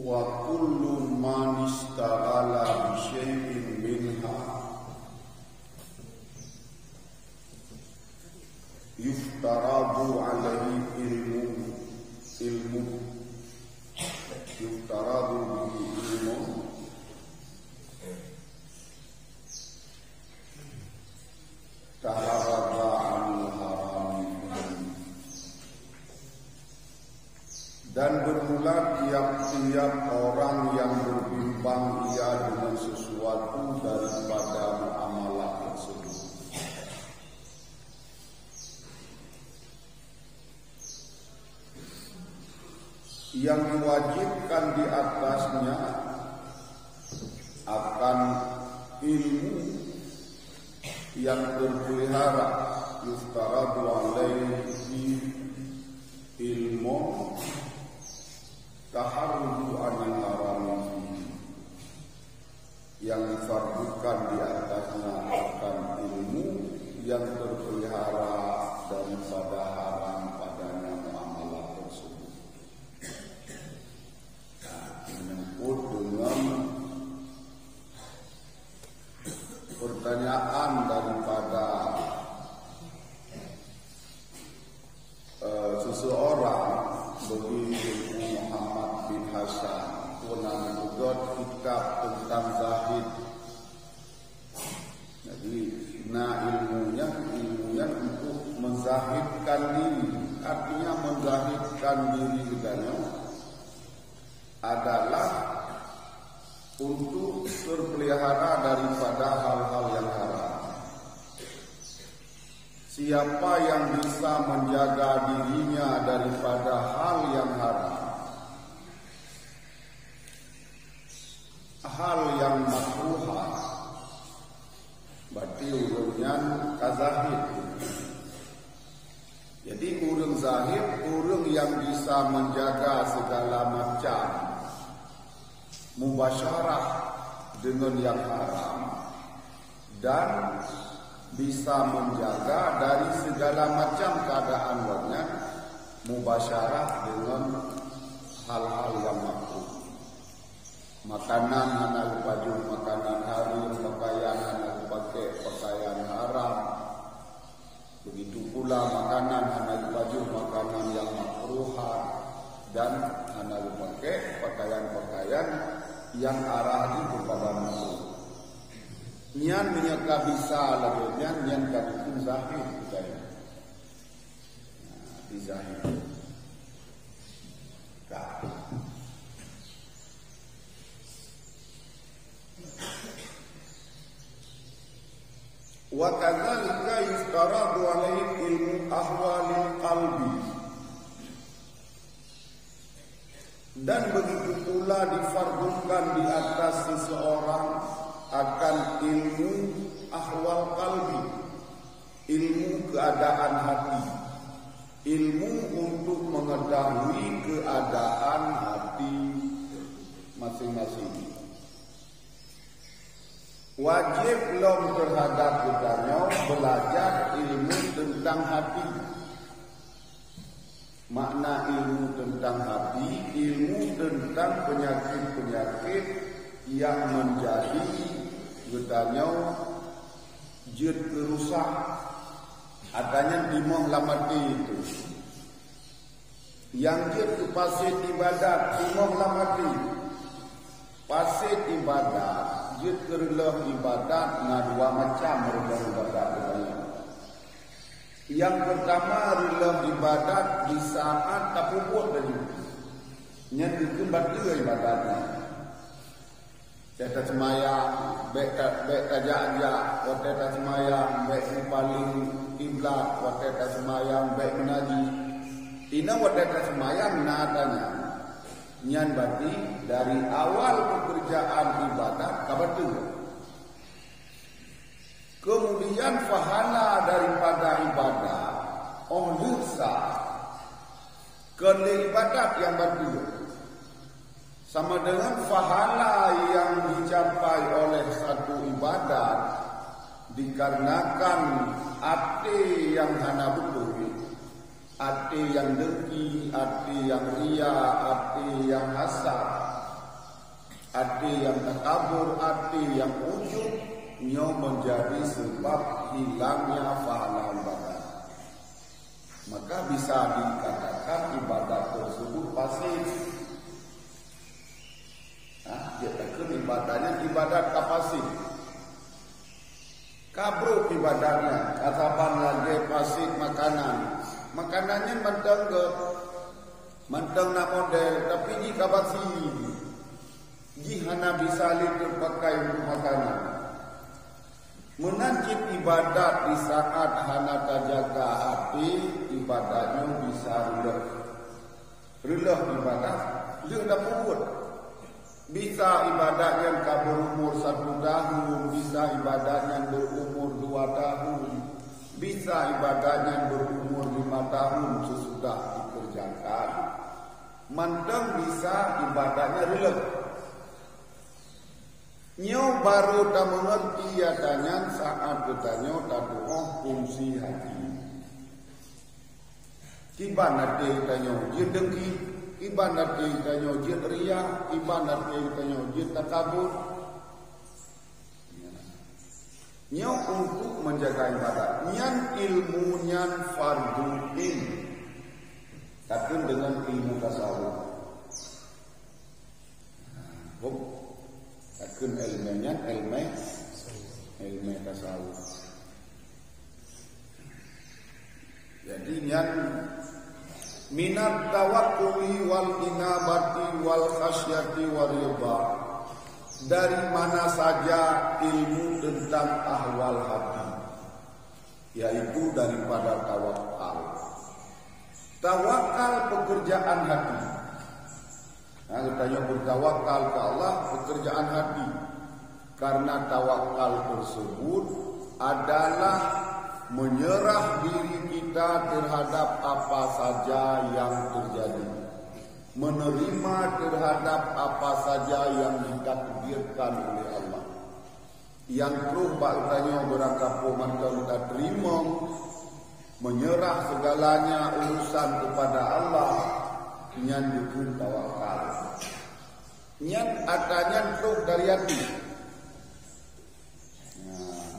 wa kullu man istaghala bi syai'in minha yuftaradu alaihi ilmu yuftaradu bihi ilmu taharaba anil haram. Dan bermula tiap-tiap orang yang berbimbang ia dengan sesuatu daripada muamalah tersebut. Yang diwajibkan di atasnya akan ilmu yang terpelihara, yuftaradu alaihi ilmu taharruju anil haram, yang difardukan di atasnya akan ilmu yang terpelihara daripada haram padanya muamalah tersebut. Menyangkut dengan pertanyaan daripada seseorang bagi Muhammad bin Hasan pernah membuat kitab tentang zahid. Jadi, ilmunya untuk menzahidkan diri. Artinya menzahidkan diri katanya adalah untuk terpelihara daripada hal-hal yang haram. Siapa yang bisa menjaga dirinya daripada hal yang haram, hal yang makruh, berarti urungnya kazahid. Jadi urung zahid, urung yang bisa menjaga segala macam mubasyarah dengan yang haram dan bisa menjaga dari segala macam keadaan warna mubasyarah dengan hal-hal yang makruh. Makanan hana baju makanan haram, pakaian hana pakai pakaian haram. Begitu pula makanan hana baju makanan yang makruhan dan hana pakai pakaian-pakaian yang arahnya kepada makruh. Nyan menyaka bisa lagi nyan kadang zahir kita. Di zahir. Wa kadzalika yuftaradu alaihi ilmu ahwalil qalbi. Dan begitu pula difardukan di atas seseorang akan ilmu ahwal qalbi, ilmu keadaan hati, ilmu untuk mengetahui keadaan hati masing-masing. Wajib lom terhadap kitanya belajar ilmu tentang hati. Makna ilmu tentang hati, ilmu tentang penyakit-penyakit yang menjadi getanya jid kerusak adanya dimong lamati itu. Yang jid ke pasit ibadat dimong lamati. Pasit ibadat jid kerelah ibadat na dua macam relah ibadat. Yang pertama relah ibadat di saat tak pupuk tadi. Yang itu batu ibadatnya. Kita semayang, baik tajak-ajak, kita semayang, baik paling kiblat, kita semayang, baik menaji. Ina kita semayang nadanya. Nyan berarti dari awal pekerjaan ibadat kabatu. Kemudian fahala daripada ibadat, lusa kena ibadat yang berdua. Sama dengan fahala yang dicapai oleh satu ibadat dikarenakan hati yang hana betul, hati yang dengki, hati yang ria, hati yang hasad, hati yang takabur, hati yang ujub, nyo menjadi sebab hilangnya pahala ibadat. Maka bisa dikatakan ibadat tersebut pasif. Dia takkan ibadahnya ibadat pasif. Kabruk ibadahnya, katapan lagi pasif makanan. Makanannya menteng nak model, tapi jika basi, jihana bisa terpakai untuk makanan. Menajib ibadat di saat hana terjaga hati, ibadahnya bisa releh ibadah, dia dah purut. Bisa ibadat yang berumur 1 tahun, bisa ibadat yang berumur 2 tahun, bisa ibadat yang berumur 5 tahun sesudah dikerjakan. Manteng bisa ibadahnya relek. Nyo baru tak mengerti adanya saat bertanya tak doa fungsi hati. Kibanat dia tanya dia dengki, kibanat dia tanya dia ria, kibanat dia tanya dia takabur. Nyo untuk menjaga ibadat, nyan ilmu nyan fardu in. Tapi dengan ilmu tasawuf. Takun ilmunya ilmu tasawuf. Jadi yang minat tawakkuli wal inabati wal khasyati wal riba. Dari mana saja ilmu tentang ahwal hati, yaitu daripada tawakal. Tawakal pekerjaan hati. Nah, kita bertawakal ke Allah pekerjaan hati. Karena tawakal tersebut adalah menyerah diri kita terhadap apa saja yang terjadi. Menerima terhadap apa saja yang ditakdirkan oleh Allah. Yang terus baktanya berangkapu mantan kita terima. Menyerah segalanya urusan kepada Allah. Nyan dukun tawakal. Nyan adanya terus dari hati.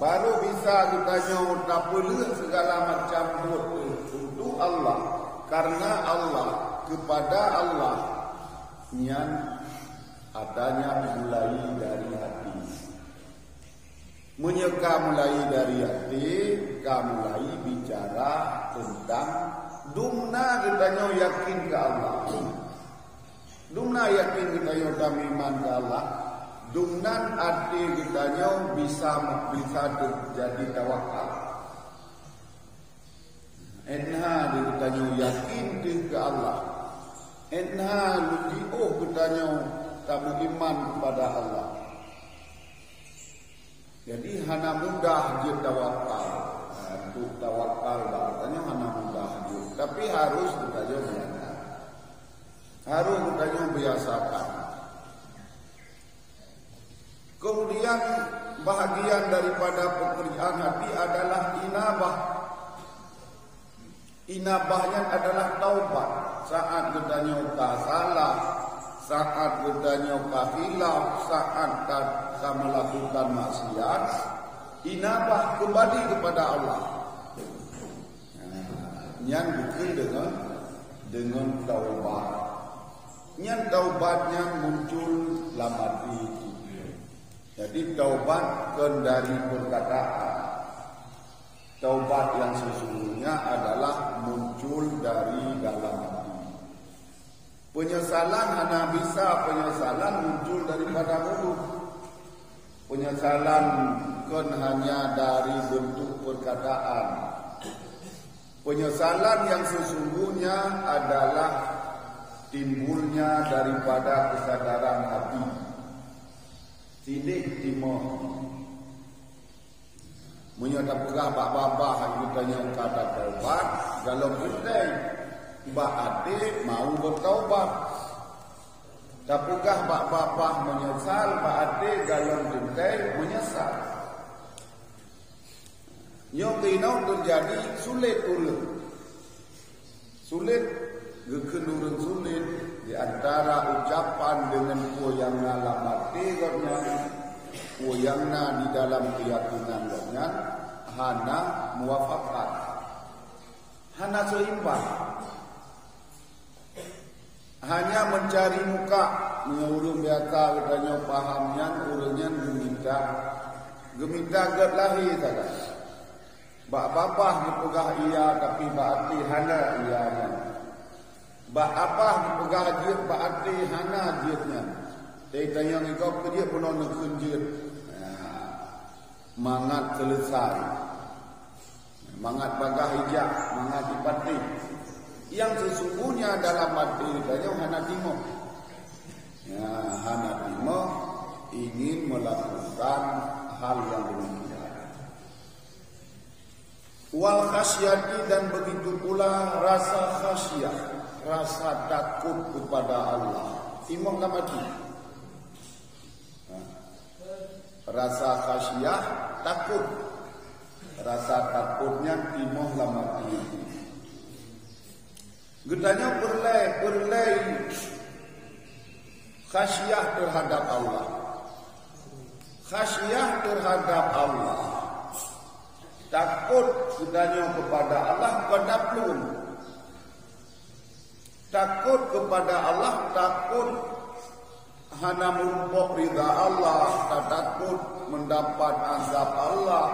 Baru bisa kita nyok tak perlu segala macam doa untuk Allah. Karena Allah, kepada Allah, nyan adanya mulai dari hati. Menyeka mulai dari hati, mulai bicara tentang dumna kita nyok yakin ke Allah. Dumna yakin kita nyok kami iman ke Allah. Dumnan hati kita nyok bisa terjadi tawakal. Enha kita nyok yakin ke Allah. Enha luji'uh kita nyok kamu iman kepada Allah. Jadi hana mudah dia tawakal. Untuk tawakal katanya hana mudah dia. Tapi harus kita nyok belajar. Harus kita nyok biasakan. Kemudian bahagian daripada pekerjaan hati adalah inabah. Inabahnya adalah taubat. Saat kita nyota salah, saat kita nyota hilaf, saat kita melakukan maksiat, inabah kembali kepada Allah. Yang bukan dengan taubat. Yang taubatnya muncul dalam hati. Jadi taubat dari perkataan. Taubat yang sesungguhnya adalah muncul dari dalam hati. Penyesalan hanya bisa penyesalan muncul daripada mulut. Penyesalan bukan hanya dari bentuk perkataan. Penyesalan yang sesungguhnya adalah timbulnya daripada kesadaran hati. Sidik timur menyata pegah bak babah kita yang kata taubat dalam penting bak adik mau bertaubat. Tapugah bak babah menyesal bak adik dalam penting menyesal. Yang kinau terjadi sulit ulut. Sulit gekenurun sulit di antara ucapan dengan koyangna lamati gornya, koyangna di dalam keyakinan gornya, hana muafakat, hana seimbang, hanya mencari muka, mengurung biasa katanya pahamnya, urungnya geminta ged lahir saja. Bak babah dipegah ia tapi bak hati hana ianya. Bak abah dipegah jid bak hati hana jidnya. Dia tanya engkau kerja penuh nekun jid. Mangat selesai. Mangat bagah hijab, mangat dipati. Yang sesungguhnya dalam hati tanya hana timo. Ya, hana timo ingin melakukan hal yang demikian. Wal khasyati, dan begitu pula rasa khasyah, rasa takut kepada Allah. Imam namati. Rasa khasyah, takut. Rasa takutnya imam namati. Getanya berlai khasyah terhadap Allah. Khasyah terhadap Allah. Takut sebenarnya kepada Allah pada plun. Takut kepada Allah, takut hana merumpok ridha Allah, takut mendapat azab Allah.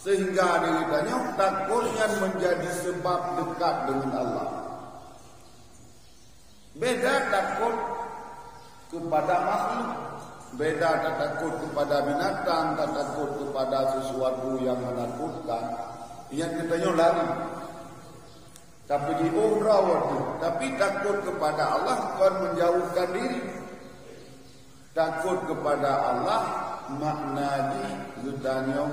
Sehingga dirinya takutnya menjadi sebab dekat dengan Allah. Beda takut kepada makhluk. Beda takut kepada binatang, takut kepada sesuatu yang menakutkan. Yang katanya lari. Tapi di umrah waktu. Tapi takut kepada Allah bukan menjauhkan diri. Takut kepada Allah maknanya katanya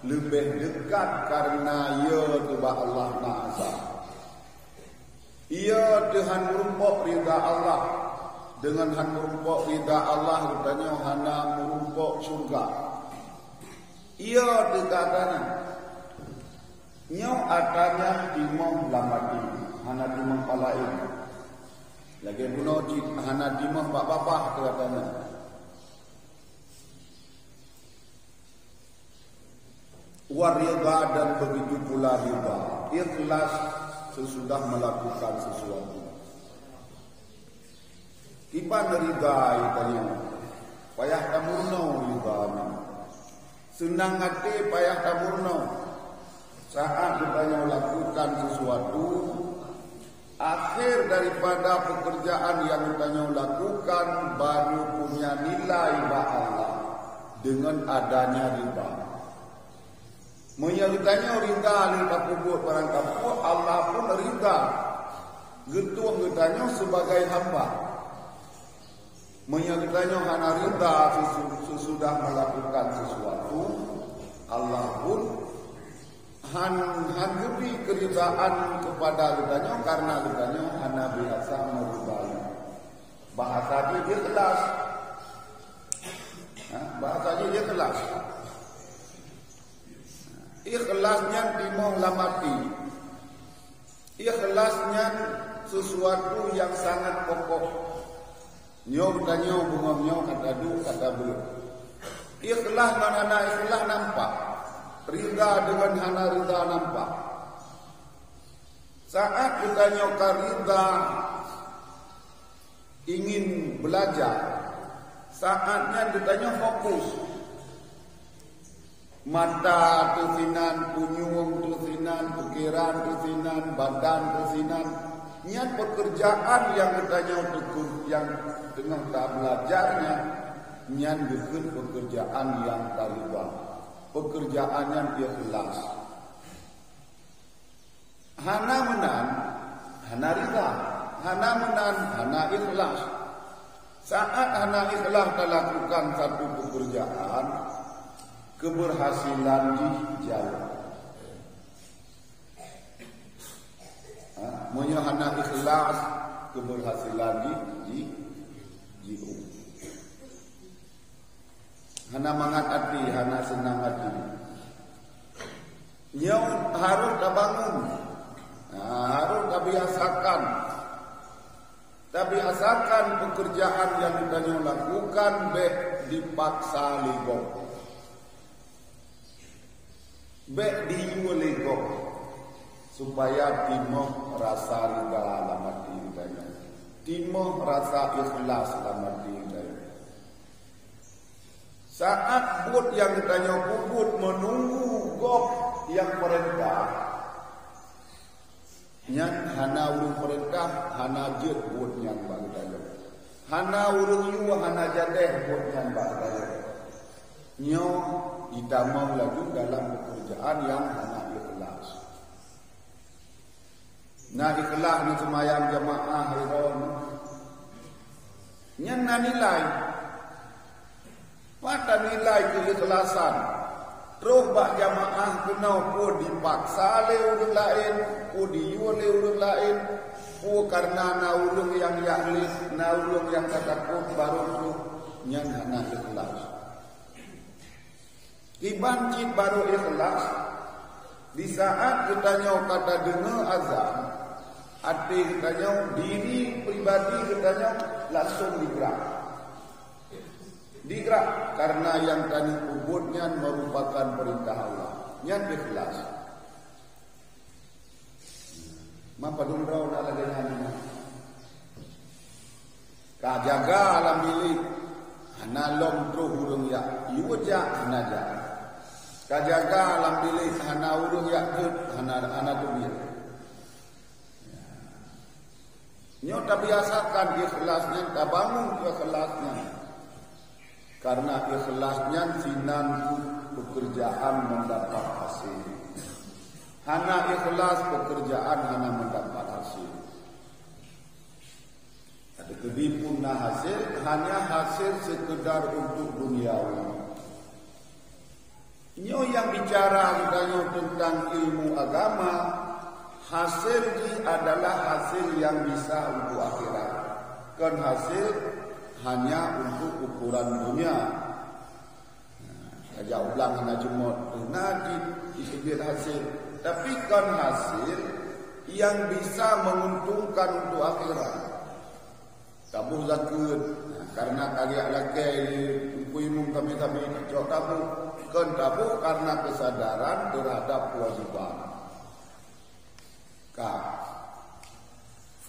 lebih dekat karena ia kepada Allah Na'asa. Ia Tuhan merumpok ridha Allah. Dengan han merumpok ridha Allah katanya hana merumpok surga. Ia dekatana. Nyau adanya dimong lamati. Hana dimong palain. Lagi bunuh hana dimong bak-babah katanya. Waridha, dan begitu pula ridha. Ikhlas sesudah melakukan sesuatu. Kipan ridha itanya, payah tamurno ridha. Senang hati payah tamurno. Saat kita lakukan sesuatu, akhir daripada pekerjaan yang kita lakukan baru punya nilai Allah dengan adanya ridha. Menyalitanya ridha kita kubur barang kapur, Allah pun ridha. Getuang kitanya sebagai hamba. Menyalitanya hana ridha sesudah melakukan sesuatu, Allah pun beri keridhaan kepada ridhanya karena ridhanya hana biasa meridai. Bahasa dia ikhlas. Bahasa dia ikhlas. Ikhlasnya timong lamati. Ikhlasnya sesuatu yang sangat pokok. Nyom tanya bunga nyom kata du kata belum. Ikhlas mana ikhlas nampak. Ridha dengan hana ridha nampak. Saat kita nyoka ridha ingin belajar, saatnya ditanya fokus. Mata tusinan, kunyung tusinan, pikiran tusinan, badan tusinan. Niat pekerjaan yang ditanya tekun yang tengah tak belajarnya, niat dekun pekerjaan yang taliban, pekerjaan yang ikhlas. Hana menan, hana ridha, hana menan, hana ikhlas. Saat hana ikhlas lakukan satu pekerjaan, keberhasilan dijalan. Menyahana ikhlas, keberhasilan di hana mangat hati, hana senang hati. Nyau harus bangun, harus biasakan Tapi asalkan pekerjaan yang kita lakukan baik dipaksa legok, baik diulegok, supaya timo rasa lega dalam hati kita, timo rasa ikhlas dalam hati kita. Saat buat yang kita puput menunggu gok yang perintah, nyan hana urung perintah, hana jet buat nyan bangdaya, hana urung yu, hana jadeh buat nyan bangdaya. Nyo kita mau lagi dalam pekerjaan yang hana ikhlas. Nah ikhlas ni semayang jamaah hiron, nyan na nilai. Pada nilai keikhlasan, terus bak jamaah kena pun dipaksa oleh orang lain, pun diyu oleh orang lain, pun karena na orang yang yahlif, na orang yang takut baru tu yang nak ikhlas. Iban cip baru ikhlas, di saat kita nyaw kata dengar azan, hati kita nyaw diri pribadi kita nyaw langsung digerak. Digerak karena yang tadi kubutnya merupakan perintah Allah. Yang ikhlas. Mapa dumrau nak lagi hanya. Kajaga alam milik. Hana lom tru hurung ya. Iwaja hana ja. Kajaga alam milik. Hana hurung ya tut. Hana tubir. Nyo tak biasakan ikhlasnya. Tak bangun ikhlasnya. Karena ikhlasnya sinanku pekerjaan mendapat hasil. Hana ikhlas pekerjaan hana mendapat hasil. Ada kedipun na hasil, hanya hasil sekedar untuk duniawi. Nyo yang bicara tentang ilmu agama, hasil adalah hasil yang bisa untuk akhirat. Kan hasil hanya untuk ukuran dunia. Aja ulang hanya cuma nadi disebut hasil, tapi kan hasil yang bisa menguntungkan untuk akhirat. Tabuh zakat karena kalian lagi kuimum kami cok tabuh kan tabuh karena kesadaran terhadap kewajiban.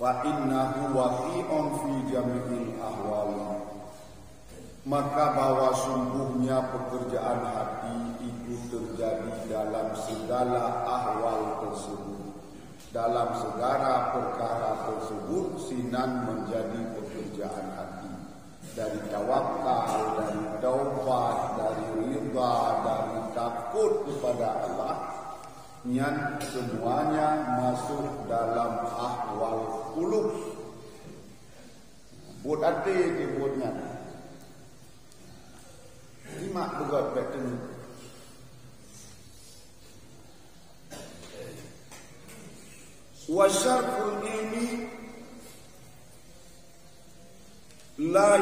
Fa innahu waqi'un fi jami'il ahwal. Maka bahwa sungguhnya pekerjaan hati itu terjadi dalam segala ahwal tersebut. Dalam segala perkara tersebut sinan menjadi pekerjaan hati. Dari tawakal, dari taubat, dari ridha, dari takut kepada Allah, nyan semuanya masuk dalam ahwal qulub. Buat hati dibuatnya. Lima begot betul. Wa syarful ilmi la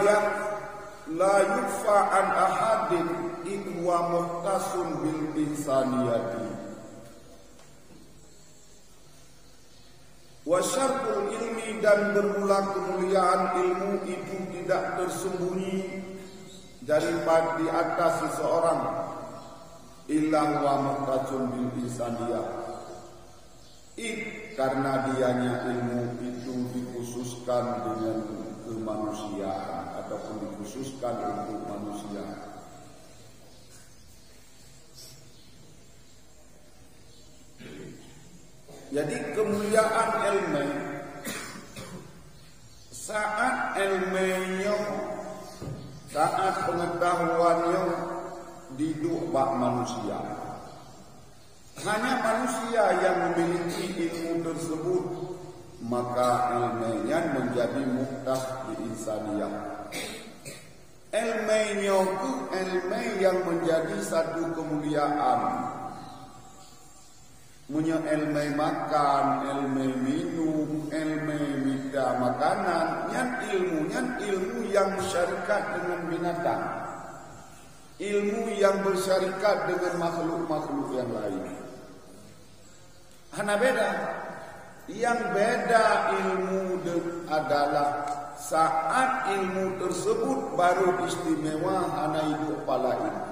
yukfa an ahadin in wa muhtasun bil insaniyati. Wa syarful ilmi dan bermula kemuliaan ilmu itu tidak tersembunyi daripada di atas seseorang illa wa muhtajun bil insaniyah. Karena dianya ilmu itu dikhususkan dengan kemanusiaan ataupun dikhususkan untuk manusia. Jadi kemuliaan ilmu saat ilmunya, saat pengetahuannya diduk bak manusia. Hanya manusia yang memiliki ilmu tersebut, maka ilmunya menjadi muhtah di insaniyah. Ilmunya itu ilmu yang menjadi satu kemuliaan. Punya ilmu makan, ilmu minum, ilmu minta makanan, ilmu yang bersyarikat dengan binatang, ilmu yang bersyarikat dengan makhluk-makhluk yang lain. Hana beda. Yang beda ilmu adalah saat ilmu tersebut baru istimewa hana hidup pala ini.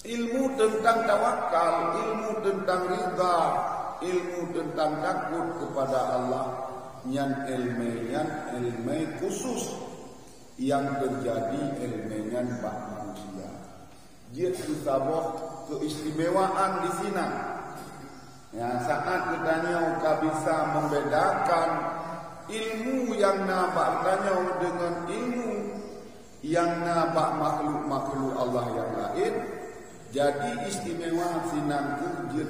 Ilmu tentang tawakal, ilmu tentang ridha, ilmu tentang takut kepada Allah, yang ilmu khusus yang terjadi ilmu bak manusia. Dia disabah keistimewaan di sini. Ya, saat kitanya bisa membedakan ilmu yang nabak tanya dengan ilmu yang nabak makhluk Allah yang lain, jadi istimewa sinangku dia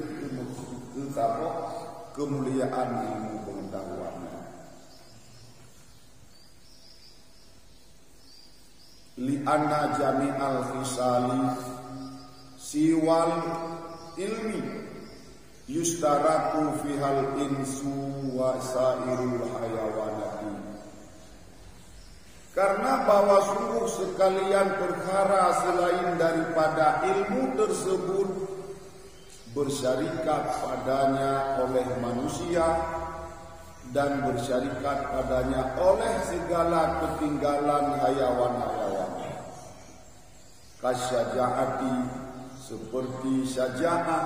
disabah kemuliaan ilmu pengetahuannya. Li'anna jami'al khisali siwal ilmi yustaraku fihal insu wa sairul hayawanati. Karena bahwa sungguh sekalian perkara selain daripada ilmu tersebut bersyarikat padanya oleh manusia dan bersyarikat padanya oleh segala ketinggalan hayawan-hayawan. Kasyajaati seperti syaja'ah,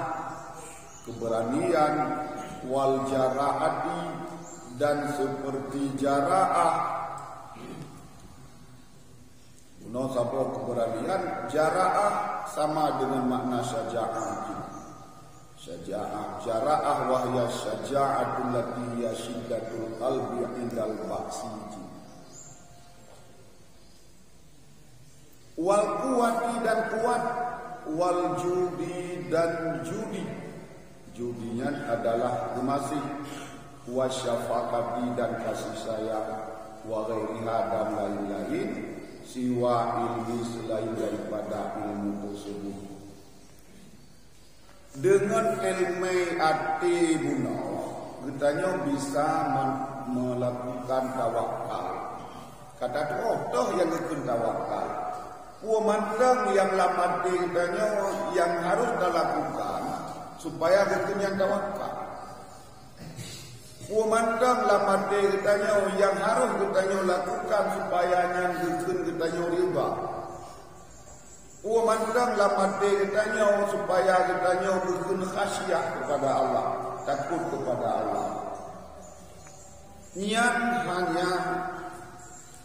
keberanian, wal jara'ati dan seperti jara'ah. No sabo keberanian, jara'ah sama dengan makna syaja'ah. Syaja'ah, jara'ah wahya syaja'atul lati hiya syiddatul qalbi indal ba'si. Wal kuwati dan kuat, wal judi dan judi. Judinya adalah gemasih, wasyafaqati dan kasih sayang, wa ghairiha dan lain-lain, siwa ilmi selain daripada ilmu tersebut. Dengan ilmu arti guna, kitanya bisa melakukan tawakal. Kata toh yang ikut tawakal. Puamandang yang lama kitanya yang harus dilakukan supaya kitanya tawakal. Puamandang lama kitanya yang harus kitanya lakukan supaya yang kitanya riba. Puamandang lama kitanya supaya kitanya berguna khasyah kepada Allah, takut kepada Allah. Yang hanya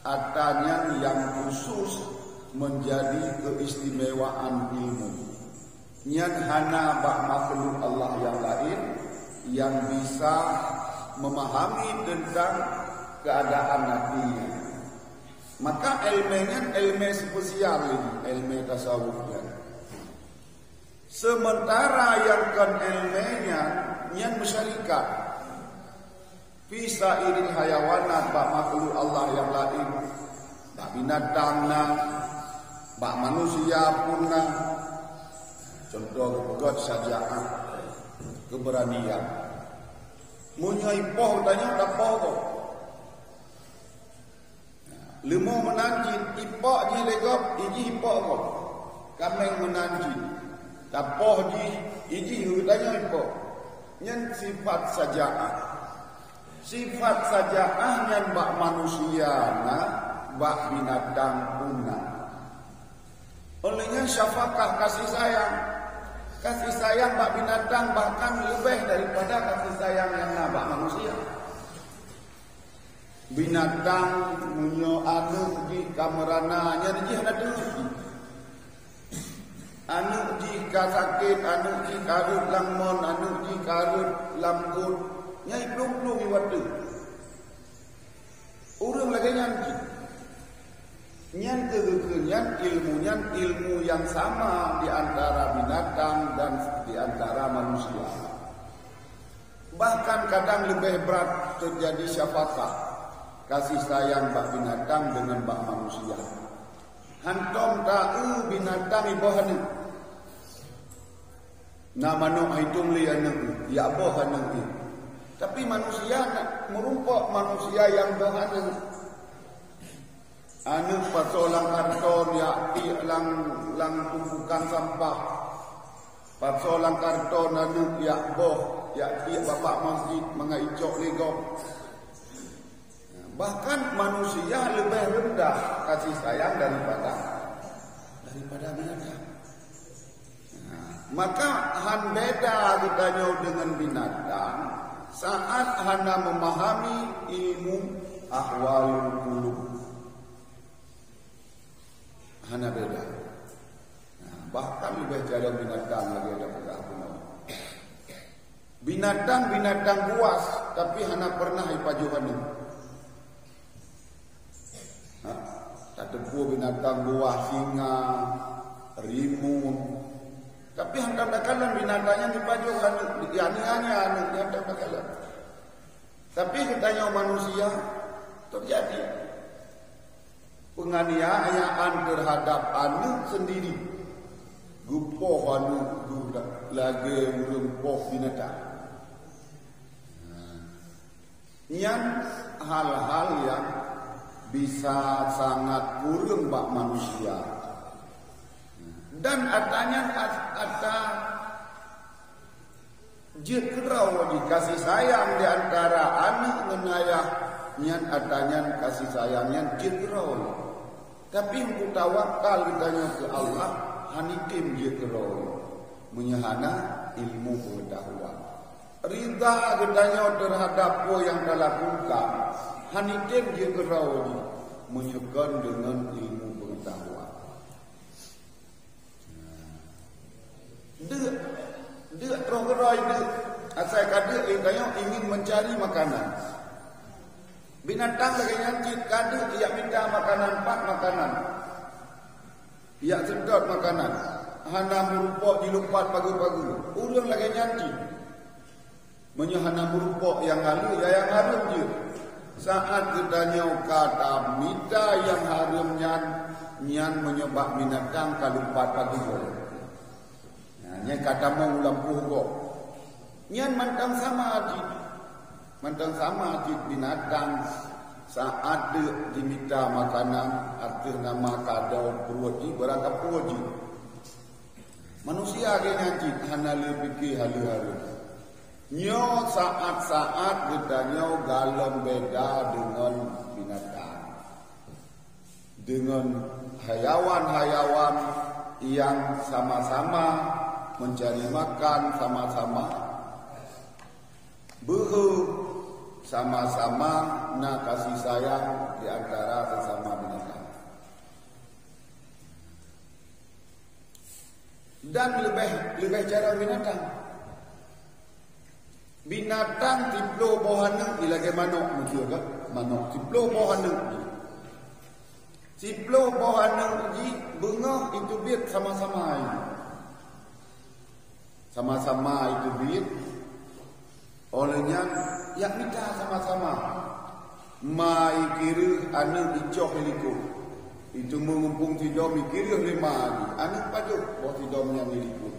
adanya yang khusus menjadi keistimewaan ilmu. Yang hana bak makhluk Allah yang lain yang bisa memahami tentang keadaan hatinya. Maka ilmu spesial ini, ilmu tasawufnya. Sementara yang kan ilmunya yang masyarakat bisa iring hayawanat bak makhluk Allah yang lain, bak binatang bak manusia pun contoh God saja keberanian. Munyai poh tanya tak poh kok. Lemo menanjin ipok je legop iji ipok kok. Kami menanjin. Tak poh ji iji tanya ipok. Nyen sifat sajaah. Sifat sajaah nyen bak manusia bak binatang punah. Olehnya syafaqah kasih sayang. Kasih sayang bak binatang bahkan lebih daripada kasih sayang yang bak manusia. Binatang munyo anu di kamerana nya di hana tuju. Anu di kasakit, anu di karut langmon, anu di karut lambut, nyai plung-plung iwatu. Urang lagi nyanyi. Nyan kegekenyan ilmu yang sama di antara binatang dan di antara manusia. Bahkan kadang lebih berat terjadi syafaqah, kasih sayang bak binatang dengan bak manusia. Hantom tahu binatang ibohanu. Nama no hitung li anu ya bohanu. Tapi manusia merumpok manusia yang bohanu. Anu pasolang karton ya ti lang tumpukan sampah. Pasolang karton anu ya boh ya ti bapak masjid mengaicok legok. Bahkan manusia lebih rendah kasih sayang daripada binatang. Maka han beda katanya dengan binatang saat hana memahami ilmu ahwalul qulub. Hana beda. Bahkan lebih jauh binatang lagi ada perkara. Binatang buas tapi hana pernah ipajuhan ni. Tak tepu binatang buas, singa, rimun. Tapi kadang-kadang binatangnya dipajukan, dianiaya kadang-kadang. Tapi katanya manusia terjadi penganiayaan terhadap anak sendiri. Gupoh anak lagi merempoh binatang. Yang hal-hal yang bisa sangat kurang bak manusia. Dan adanya ada jekerau dikasih sayang di antara anak dengan ayah. Yang adanya kasih sayangnya jekerau. Tapi untuk tawakal ditanya ke Allah, hanikim jekerau. Menyahana ilmu pengetahuan. Rida ditanya terhadap apa yang dah lakukan. Hanikim jekerau menyekan dengan ilmu pengetahuan. Dia terus gerai dia. Asal kada ingin mencari makanan. Binatang lagi nyangkit kada ia minta makanan pak makanan. Ia sedot makanan. Hana merupok dilumpat pagi-pagi. Urang lagi nyangkit. Menyahana merupok yang halu yang harum je. Saat kita kata minta yang harumnya nyan menyebab binatang kalumpat pagi-pagi. Yang kata mau lampuh kok. Nyan mantang sama hati binatang saat diminta makanan arti nama kadau perwati berangkap perwati. Manusia ke nyanci hana lebih halu-halu. Nyo saat-saat kita nyo galam beda dengan binatang. Dengan hayawan-hayawan yang sama-sama mencari makan, sama-sama sama-sama nak kasih sayang di antara sesama binatang. Dan lebih cara binatang. Binatang tiplo bohaneng ilagay manok mungkin ke? Manok tiplo bohaneng. Tiplo bohaneng ji bengah itu biar sama-sama ini. Sama-sama itu biar olehnya yang minta sama-sama mai kira anak icok heliku itu mengumpung tidur mikir lima hari anak pajuk bawa tidurnya heliku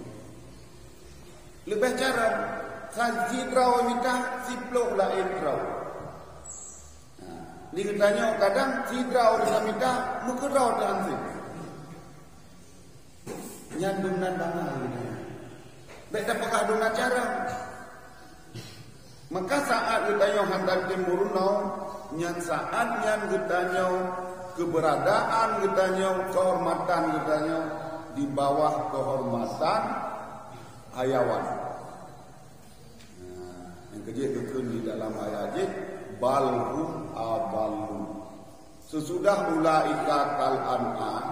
lebih cara si trau minta si plok lah trau. Dikatanya kadang si trau minta muka trau dan si nyandunan tangan beda pakah dengan cara. Maka saat ditanya hantar timur nau, nyan saat nyan ditanya keberadaan, ditanya kehormatan, ditanya di bawah kehormatan hayawan. Yang kejadian di dalam ayat balhum abalhum. Sesudah ulaika kal an'am,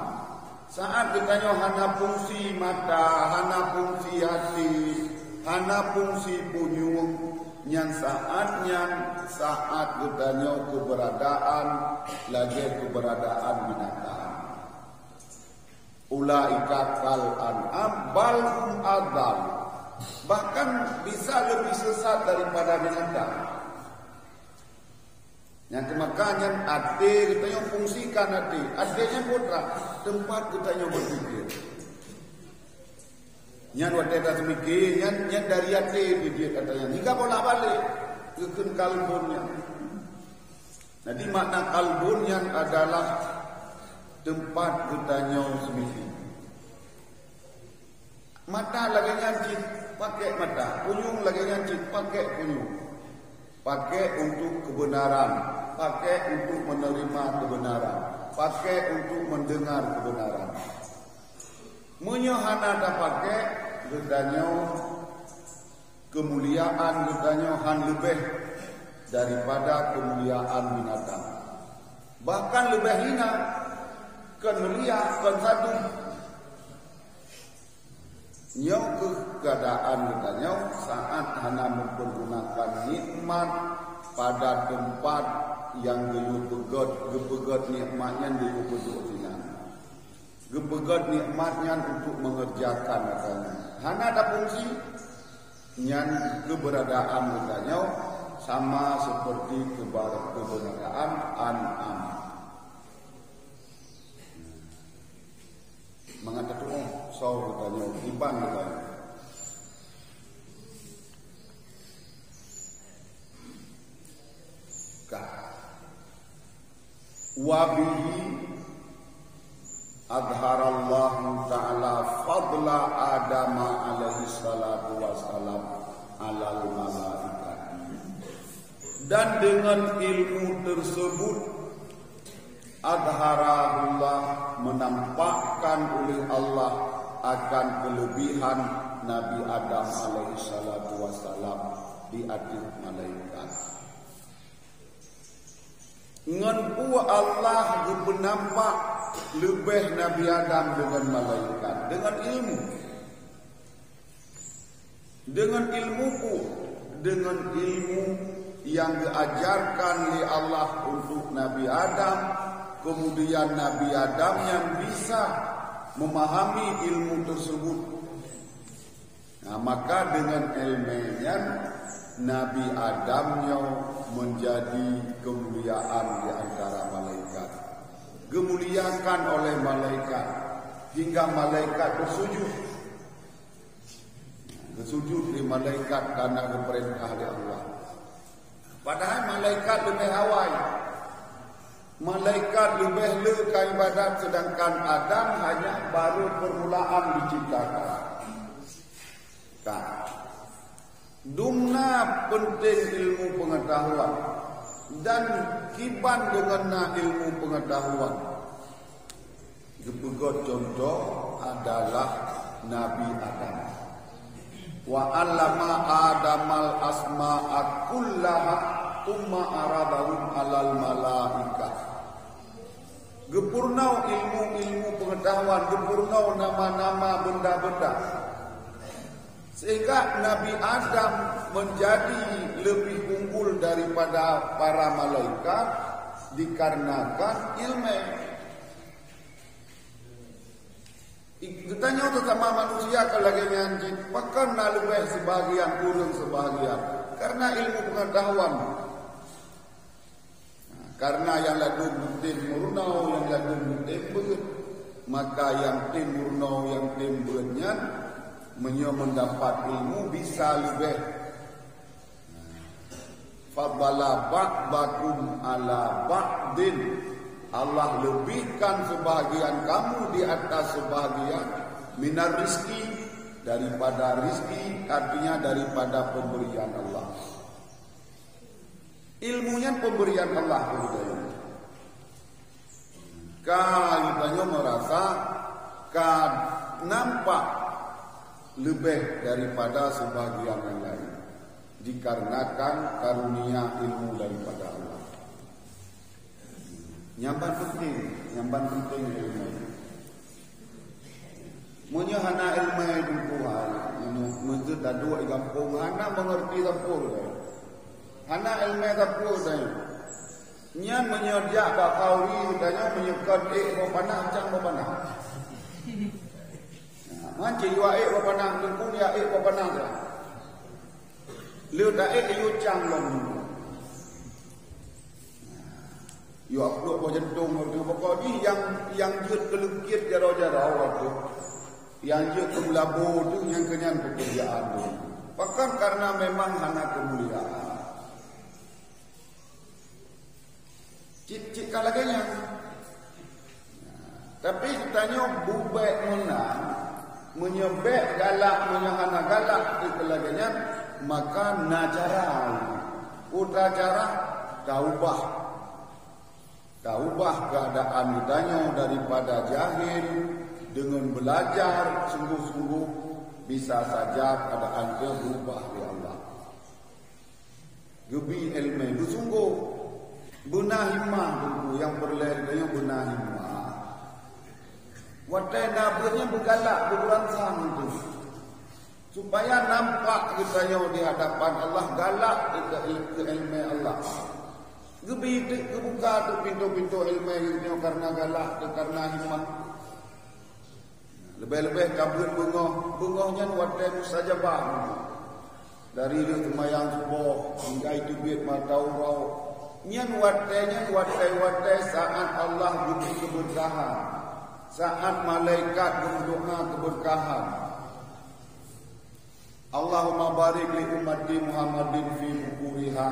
saat ditanya hana fungsi mata, hana fungsi hati, hana fungsi punyung. Yang saat ditanya keberadaan lagi keberadaan binatang. Ulaika kal an'am bal hum adall. Bahkan bisa lebih sesat daripada binatang. Yang kemakanya ade ditanya fungsikan ade. Adenya putra tempat ditanya berpikir. Yang waktu kita semikir, yang dari hati dia katanya, hingga bolak balik ke kalbunnya. Jadi makna kalbun yang adalah tempat kitanya semikir. Mata lagi nyancit, pakai mata. Kunyung lagi nyancit, pakai kunyung. Pakai untuk kebenaran, pakai untuk menerima kebenaran, pakai untuk mendengar kebenaran. Menyohana tak pakai gedanya kemuliaan, gedanya han lebih daripada kemuliaan binatang. Bahkan lebih hina, kan mulia, kan satu. Nyau keadaan gedanya saat hana mempergunakan nikmat pada tempat yang gepegat nikmatnya gepegat sinan. Gepegat nikmatnya untuk mengerjakan katanya. Hana ada fungsi nyan keberadaan katanya sama seperti keberadaan an'am. Mengatakan so katanya iban katanya. Wabihi adharallahu ta'ala fadla Adam alaihi salatu wassalam alal malaikat. Dan dengan ilmu tersebut adharallah menampakkan oleh Allah akan kelebihan Nabi Adam alaihi salatu wassalam di atas malaikat. Ngan Allah nampak lebih Nabi Adam dengan malaikat dengan ilmu. Dengan ilmu yang diajarkan oleh Allah untuk Nabi Adam, kemudian Nabi Adam yang bisa memahami ilmu tersebut. Nah, maka dengan ilmunya Nabi Adamnya menjadi kemuliaan di antara malaikat. Kemuliakan oleh malaikat hingga malaikat bersujud. Bersujud di malaikat karena perintah dari Allah. Padahal malaikat lebih awal. Malaikat lebih leka ibadat, sedangkan Adam hanya baru permulaan diciptakan. Dumna penting ilmu pengetahuan dan kiban dengan ilmu pengetahuan. Gepegot contoh adalah Nabi Adam. Wa 'allama Adamal asma'a kullaha thumma aradahum 'alal malaikah. Gepurnau ilmu pengetahuan, gepurnau nama-nama benda-benda. Sehingga Nabi Adam menjadi lebih unggul daripada para malaikat dikarenakan ilmu. Ditanya sama manusia kalau lagi nyanjit, bahkan lebih sebagian kurang sebagian karena ilmu pengetahuan. Karena yang lagu tim murnau, yang lagu tim beut, maka yang tim murnau, yang tim beutnya mendapat ilmu bisa lebih. Fadala ba'dakum ala ba'din. Allah lebihkan sebahagian kamu di atas sebahagian minar rizki, daripada rizki, artinya daripada pemberian Allah. Ilmunya pemberian Allah kepada kita merasa nampak lebih daripada sebahagian yang lain dikarenakan karunia ilmu daripada Allah. Nyamban penting ilmu. Munya hana ilmu itu kuat, mesti ada dua kampung, hana mengerti kampung. Hana ilmu kampung dah. Nyan menyediak bakauri, tanya menyekat panah, cang panah. Manci wa panah, tengkung ya panah dah. Liu dah yu cang long. Yu aku mau jentung, pokok ni yang jut kelukit jaro-jaro waktu, yang jut kemelabu tu yang kenyan pekerjaan tu. Bahkan karena memang hana kemuliaan. Cik kalaganya. Tapi ditanya bubek menang, menyebek galak, menyahana galak itu kalaganya, maka nacara, utra cara taubah. Tak ubah keadaan kitanya daripada jahil dengan belajar sungguh-sungguh, bisa saja keadaan dia berubah di Allah. Gebi ilmu bersungguh, benar himmah dulu yang berlain yang benar himmah. Watai nabanya bergalak berangsang itu, supaya nampak kitanya di hadapan Allah, galak ke ilmu Allah. Gebi kebuka tu pintu-pintu ilmu itu karena galak tu karena himmah. Lebih-lebih kabut bengahnya watai mustajabah. Dari dia semayang subuh hingga itu biar matau rau. Nyan watai saat Allah beri keberkahan, saat malaikat berdoa keberkahan. Allahumma barik li ummati Muhammadin fi bukuriha.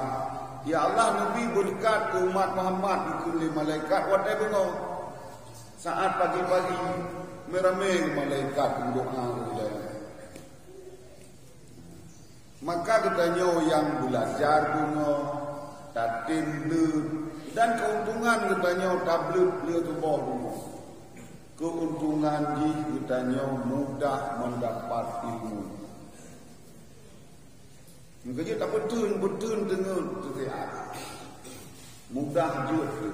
Ya Allah, Nabi berkat ke umat Muhammad dikuli malaikat watai bengau. Saat pagi-pagi meramai malaikat berdoa kepada. Maka katanya yang belajar bunga, tatim dan keuntungan katanya tablet dia tubuh bunga. Keuntungan di katanya mudah mendapat ilmu. Mungkin tak betul dengan setiap mudah juga.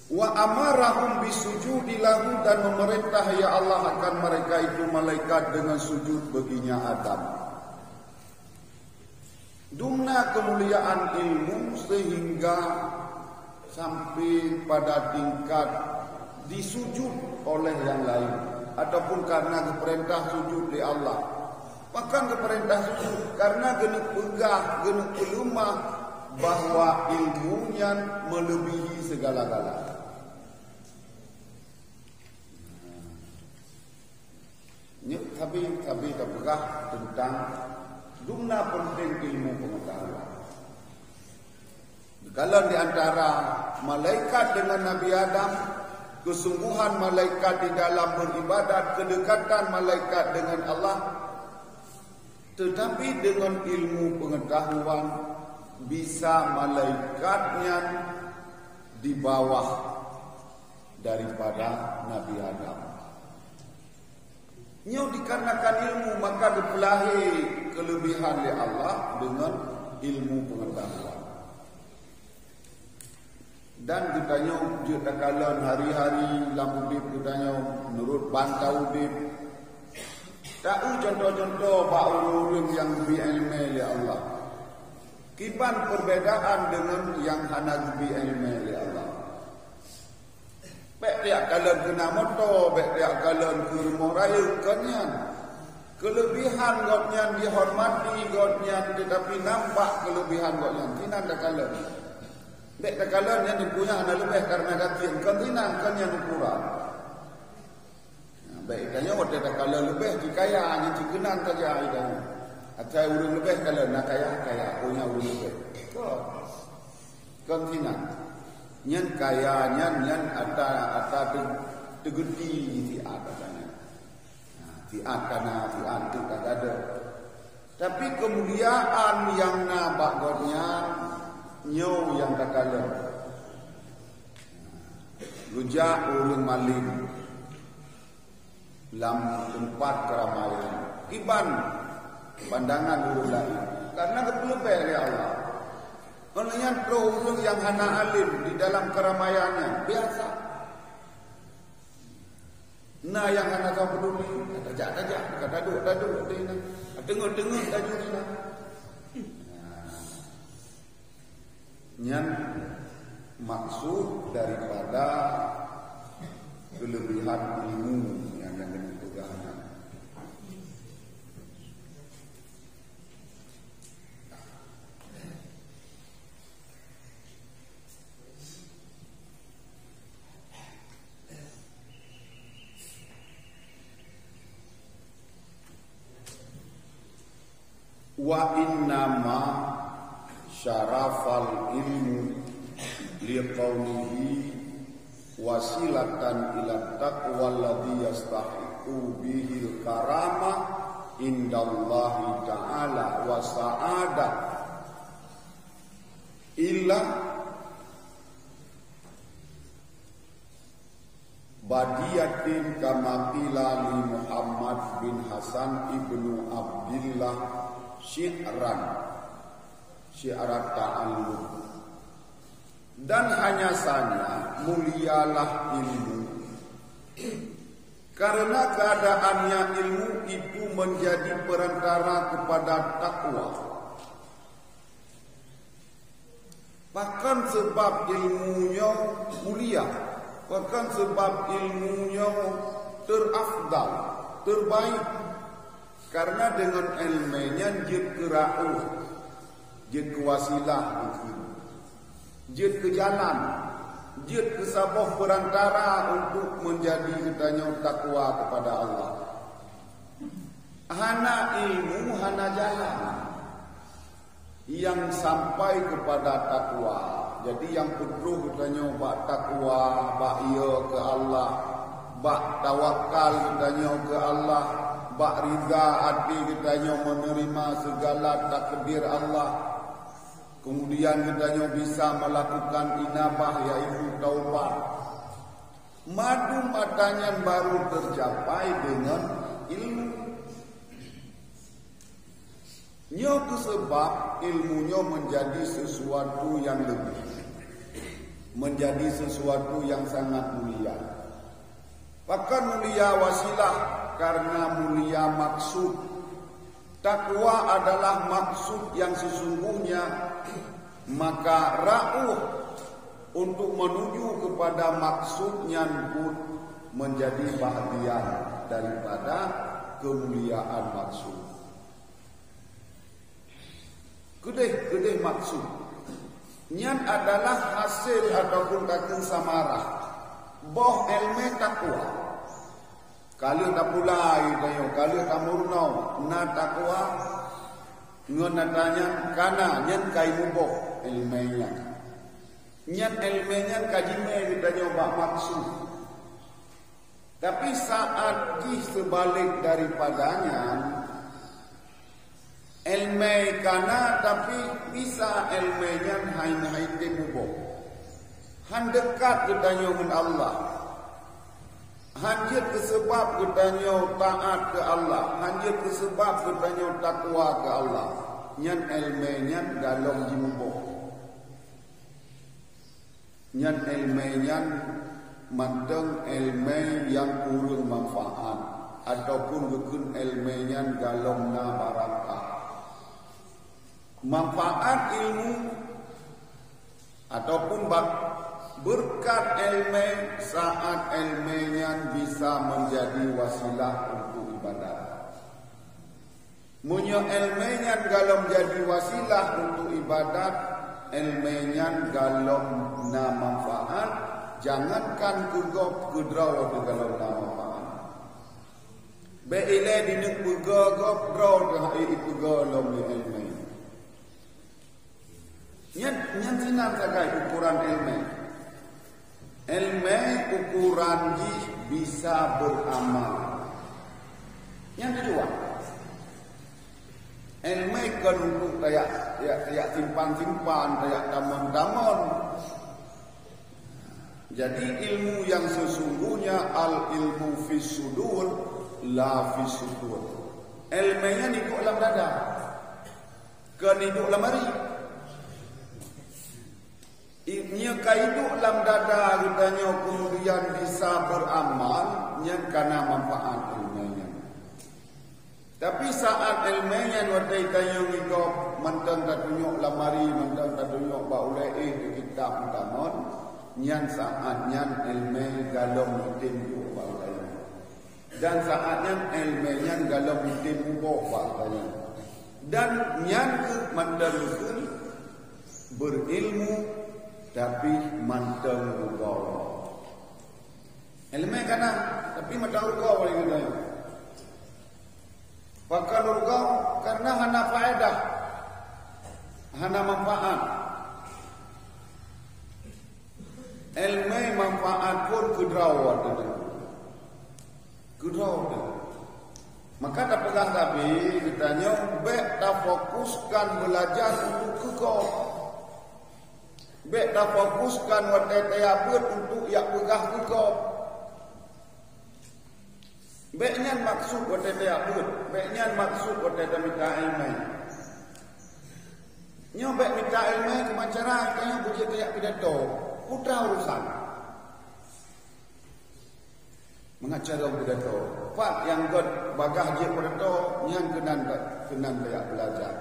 Wa amarahum bisujudi lahu, dan memerintah ya Allah akan mereka itu malaikat dengan sujud baginya Adam. Dumna kemuliaan ilmu sehingga sampai pada tingkat disujud oleh yang lain, ataupun karena keperintah sujud di Allah. Bahkan keperintah sujud karena genuk pegah, genuk pelumah bahwa ilmunya melebihi segala-galanya. Tapi terpegah tentang dumna penting ilmu pengetahuan. Kalau di antara malaikat dengan Nabi Adam, kesungguhan malaikat di dalam beribadat, kedekatan malaikat dengan Allah, tetapi dengan ilmu pengetahuan bisa malaikatnya di bawah daripada Nabi Adam. Nyo dikarenakan ilmu maka dipelahi kelebihan oleh Allah dengan ilmu pengetahuan. Dan ditanya kita kalan hari-hari dalam hidup ditanya menurut bantau hidup. Tahu contoh-contoh orang yang lebih ilmu oleh Allah. Kiban perbedaan dengan yang hanya lebih ilmu oleh Allah. Baik dia kalan kena motor, baik dia kalan ke rumah raya kanyan. Kelebihan godnya dihormati godnya, tetapi nampak kelebihan godnya. Tinan dah kalan. Baik dah kalan yang dipunya anak lebih karena kaki kan tinan kan yang kurang. Baik tanya waktu dah kalan lebih dikaya hanya dikenan saja idanya. Atau urang lebih kalan nak kaya punya urang lebih. Kan tinan. Nyan kaya nyan ata tegedi ti katanya. Ti kana ti antu tak ada. Tapi kemuliaan yang nampak godnya nyo yang tak kalah. Rujak urang maling dalam tempat keramaian. Kiban pandangan urang lain karena kepelebeh oleh Allah. Menanya orang yang hana alim di dalam keramaiannya biasa. Nah yang hana tahu peduli, kata duduk, dengar tajuk ini. Yang maksud daripada kelebihan ilmu yang dengan kegahanan. Wa innama syarafal ilmu liqaulihi wasilatan ila taqwa alladhi yastahiqu bihi karamah indallahi ta'ala wa sa'adah. qila badiyatin kama qila li Muhammad bin Hasan ibnu Abdillah syi'ran ta'allum. Dan hanya saja mulialah ilmu, karena keadaannya ilmu itu menjadi perantara kepada takwa. Bahkan sebab ilmunya mulia, bahkan sebab ilmunya terafdal, terbaik, karena dengan ilmunya dia kera'uh, dia kewasilah, dia ke jalan, dia ke sabah perantara untuk menjadi katanya takwa kepada Allah. Hana ilmu, hana jalan yang sampai kepada takwa. Jadi yang perlu katanya bak takwa, bak ia ke Allah, bak tawakal katanya ke Allah, bak rida hati katanya menerima segala takdir Allah. Kemudian katanya bisa melakukan inabah, yaitu taubat. Madu matanya baru tercapai dengan ilmu. Nya sebab ilmunya menjadi sesuatu yang lebih, menjadi sesuatu yang sangat mulia. Bahkan mulia wasilah karena mulia maksud. Takwa adalah maksud yang sesungguhnya, maka ra'uh untuk menuju kepada maksudnya pun menjadi bahagian daripada kemuliaan maksud. Kedih maksud nyan adalah hasil ataupun kata samarah boh ilmu takwa. Kalau tak pulai tayo, kalau tak murnau na takwa ngon natanya kana nyan kai mubok ilmunya. Nyan ilmunya kajime tayo bak maksud. Tapi saat di sebalik daripadanya ilmu kana tapi bisa ilmunya hain mubok. Han dekat tayo dengan Allah. Hanya sebab katanya taat ke Allah, hanya sebab katanya takwa ke Allah. Nyan ilmunya dalam jimbo, nyan ilmunya manteng ilmu yang kurang manfaat, ataupun bukan ilmunya dalam na barakah. Manfaat ilmu ataupun berkat ilmu, saat ilmunya bisa menjadi wasilah untuk ibadat. Munya ilmunya kalau menjadi wasilah untuk ibadat, ilmunya kalau na manfaat, jangankan kegop kedraw kalau na manfaat. Beile dinuk begogop draw dah itu golong ilmu. Nyan sinan sagai ukuran ilmu. Ilmu ukuran bisa beramal. Yang kedua, ilmu kan untuk kayak simpan-simpan, kayak taman-taman. Jadi ilmu yang sesungguhnya al ilmu fis sudur la fis sudur. Ilmunya hidup dalam dada, kan hidup dalam hari. Ia hidup dalam dada katanya kemudian bisa beramal yang karena manfaat ilmunya. Tapi saat ilmunya wadai tanya hidup mentang tak tunjuk lamari, mentang tak tunjuk baulai kitab utamon, yang saatnya ilmu galong timbu baulai. Dan saatnya ilmunya galong timbu baulai. Dan yang mandalukun berilmu tapi manteng rugau. Ilmu kana tapi manteng rugau boleh kata. Pakai rugau karena hana faedah, hana manfaat. Ilmu manfaat pun kedraw ada. Kedraw ada. Maka tak pegang tapi ditanya, baik tak fokuskan belajar untuk kekau. tak fokuskan watai tayabut untuk yak pegah kekop. Baiknya maksud watai tayabut, baiknya maksud watai minta ilmu. Nyo baik minta ilmu kemacara kaya bujuk tayak pidato, putra urusan. Mengacara pidato, pak yang god bagah je pidato yang kenan tayak belajar.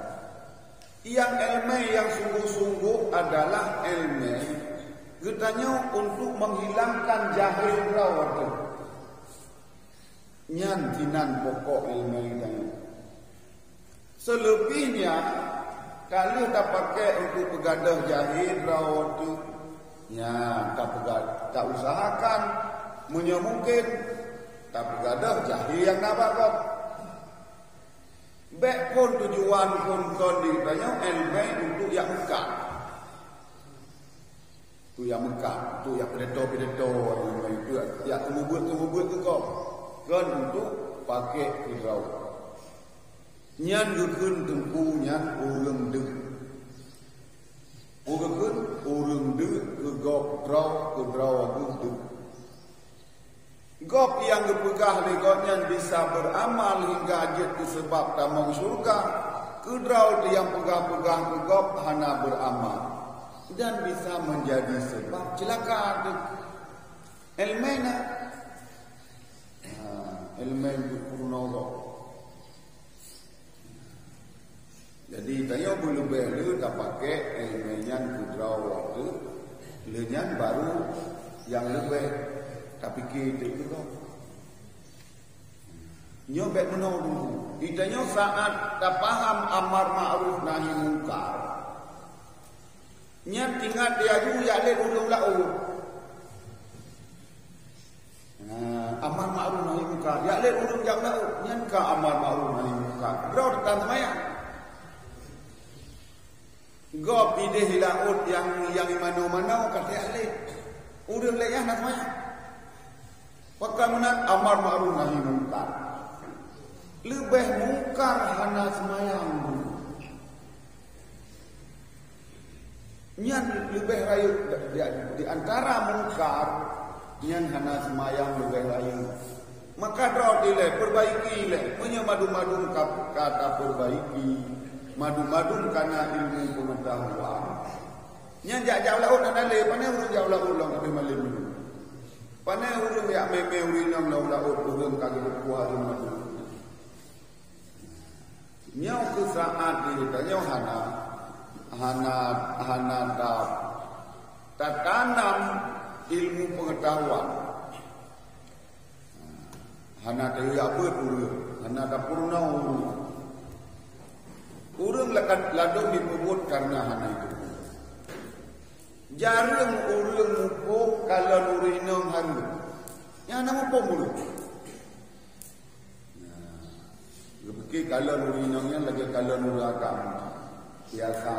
Yang ilmu yang sungguh-sungguh adalah ilmu getanya untuk menghilangkan jahil rawat. Nyan tinan pokok ilmu ini. Selebihnya kalau tak pakai untuk pegadah jahil rawat tu, ya tak usahakan mungkin tak pegadah jahil yang nabak. Baik pun tujuan pun kon ditanya ilmu untuk yang Mekah. Tu yang Mekah, tu yang pidato itu ya temu buat tu kau. Kon untuk pakai kirau. Nyan geun tengku nyan urang deuk. Urang deuk ke gop draw aku deuk. Gop yang dipegah legotnya bisa beramal hingga ajat ke sebab tamang syurga. Kedrau yang pegah-pegah ke gop hana beramal. Dan bisa menjadi sebab celaka. Elmena. Elmen purno gop. Jadi tanya belum belu tak pakai elmennya kedrau waktu. Lenyan baru yang lebih. Tapi kita itu kok nyobek menunggu. Ditanya saat tak paham amar ma'ruf nahi mungkar. Nyan tinggal dia ju ya le ulung lau. Amar ma'ruf nahi mungkar. Ya le ulung jak lau. Nyan ka amar ma'ruf nahi mungkar. Bro tan semaya. Go pidih laut yang mano-mano kata ya le. Ulung le ya nak semaya. Pakamunan amar ma'ruf nahi mungkar. Lebih mungkar hana semayang. Nyan lebih rayu di antara mungkar nyan hana semayang lebih rayu. Maka doa dile perbaiki le punya madu-madu kata perbaiki. Madu-madu karena ilmu pengetahuan. Nyan jak laut dan ale panai urang jak laut long lebih malim. Panai urang ya meme urinam laut urang kagak kuat madu. Nyau ke saat ditanya hana tak tanam ilmu pengetahuan. Hana dia urang, hana tak purna urang. Urang ladong dipebut karena hana itu. Jarang urang mupo kalau nurinong handu. Yang nama mupo mulu. Lebih kalau nurinongnya lagi kalau nuragam. Biasa.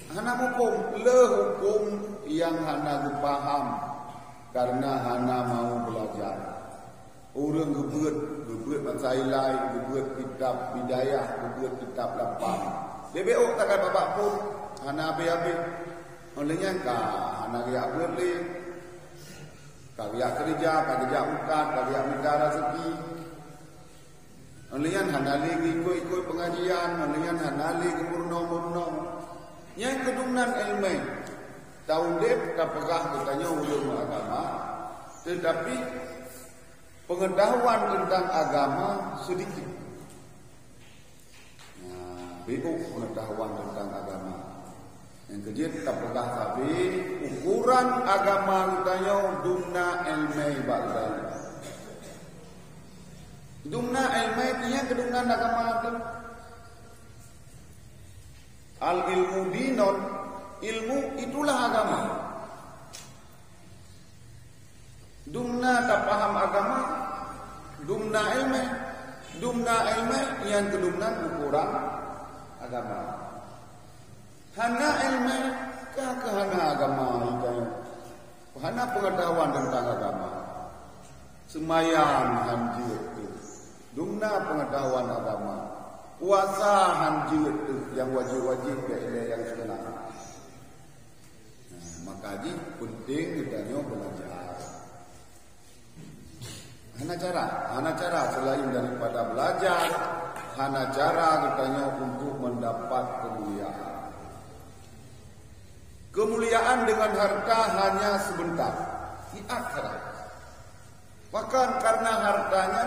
Hana mupo le hukum yang hana paham karena hana mau belajar. Urang gebet masailai, gebet kitab bidayah, gebet kitab lapan. BBO takkan bapak pun hana abe-abe. Olehnya hana riak berlih. Kariak kerja, kariak ukat, kariak minta rezeki. Olehnya hana lagi ikut pengajian, olehnya hana lagi murno-murno. Yang kedunan ilmu. Tahun dep tak pegah katanya ulama agama. Tetapi pengetahuan tentang agama sedikit. Bego pengetahuan tentang agama. Yang kedua tak pegah tapi ukuran agama katanya dumna ilmu ba'dal. Dumna ilmu nya kedunan agama itu. Al ilmu dinon, ilmu itulah agama. Dumna tak paham agama, dumna ilmu yang kedumnan ukuran agama. Hana ilmu ke hana agama itu. Hana pengetahuan tentang agama. Semayang hanjir itu. Dumna pengetahuan agama. puasa hanjut tu yang wajib-wajib ke yang sunat. Maka ji penting kita belajar. Hana cara selain daripada belajar, hana cara kita untuk mendapat kemuliaan. Kemuliaan dengan harta hanya sebentar di akhirat. Bahkan karena hartanya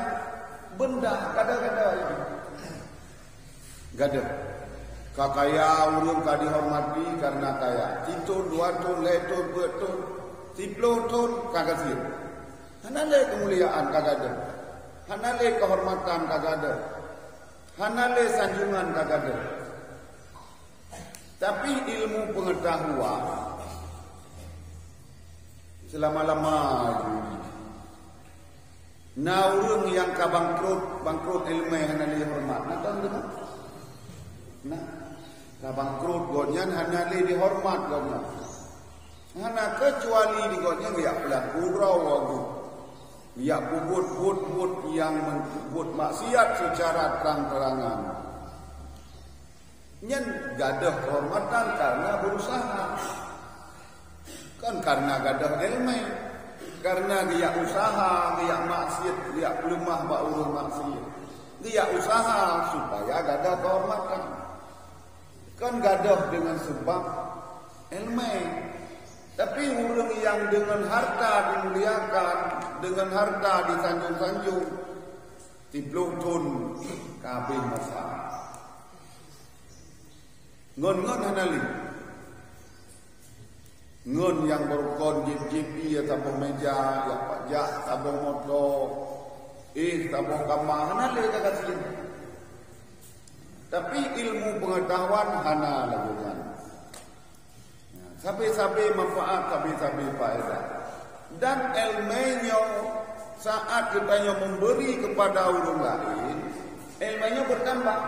benda kadang-kadang ini. Gada. Kakaya urung ka dihormati karena kaya. Citun, dua tun, letun, betun, 10 tun kagak. Hanale kemuliaan kagada. Hanale kehormatan kagada. Hanale sanjungan kagada. Tapi ilmu pengetahuan selama-lamanya. Nah urang yang bangkrut ilmu hanale hormat. Nah tahu tak? Nah, bangkrut godnya hanale dihormat godnya. Hana kecuali di godnya dia pelaku rawagu. Dia bubut yang membut maksiat secara terang-terangan. Nyen gadah kehormatan karena berusaha. Kan karena gadah ilmu. Karena dia usaha, dia maksiat, dia lemah ba urang maksiat. Dia usaha supaya gadah kehormatan. Kan gadah dengan sebab ilmu. Tapi orang yang dengan harta dimuliakan, dengan harta disanjung-sanjung, 10 tun kabeh masalah. Ngon hanali. Ngon yang berkon JP atau meja, ya pajak, tabung motor, tabung kamar, hanali kagak sini. Tapi ilmu pengetahuan hana lagunya. Sampai-sampai manfaat, sampai-sampai faedah. Dan ilmunya saat kita memberi kepada orang lain, ilmunya bertambah.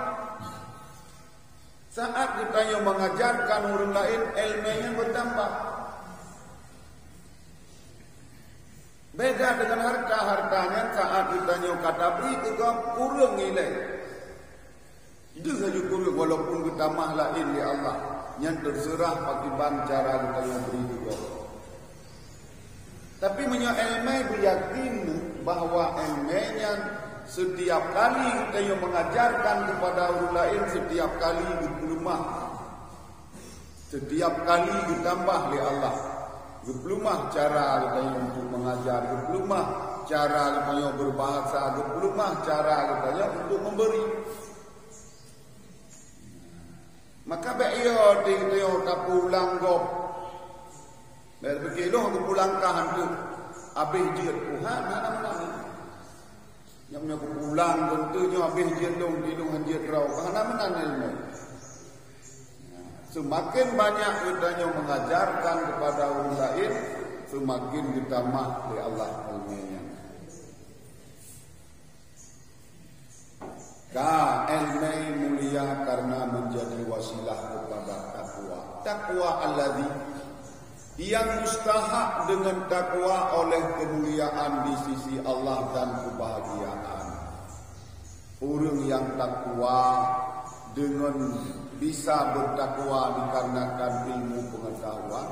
Saat kita mengajarkan orang lain, ilmunya bertambah. Beda dengan hartanya saat kita kata beri juga kurang nilai. Itu saja kurang walaupun kita mah lain ya Allah. Yang terserah pakai cara kita yang beri juga. Tapi ilmu beryakin bahawa ilmunya setiap kali kita yang mengajarkan kepada orang lain, setiap kali diplumah, setiap kali ditambah oleh Allah. Diplumah cara kita yang untuk mengajar, diplumah cara kita yang berbahasa, diplumah cara kita yang untuk memberi. Maka bayo dia tak pulang gop. Begitu aku pulang ke hantu. Habis dia Tuhan mana-mana. Yang aku pulang tentunya habis dia dong di dong hanjir rau. Mana-mana ilmu. Semakin banyak kita yang mengajarkan kepada orang lain, semakin kita mah oleh Allah ilmunya. Ilmu mulia karena menjadi wasilah kepada takwa. Takwa alladzi yang mustahak dengan takwa oleh kemuliaan di sisi Allah dan kebahagiaan. Orang yang takwa dengan bisa bertakwa dikarenakan ilmu pengetahuan,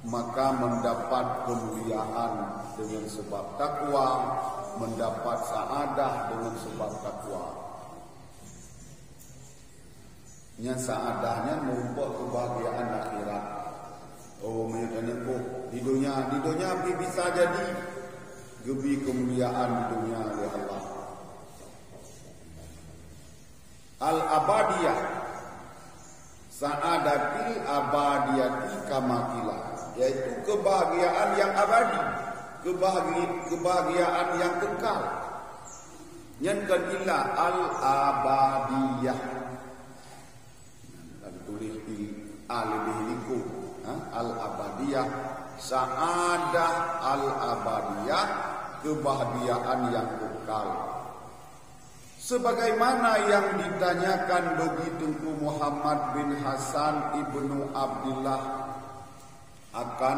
maka mendapat kemuliaan dengan sebab takwa, mendapat saadah dengan sebab takwa. Yang saadahnya membuat kebahagiaan akhirat. Oh, menyatakan di dunia bisa jadi gebi kemuliaan di dunia oleh Allah. Al-abadiyah, saadati abadiyati kamakila, yaitu kebahagiaan yang abadi, kebahagiaan yang kekal. Yang kedua al-abadiyah. Tulis di al-bihliku al-abadiyah, saadah al-abadiyah, kebahagiaan yang kekal. Sebagaimana yang ditanyakan bagi Tunku Muhammad bin Hasan ibnu Abdullah akan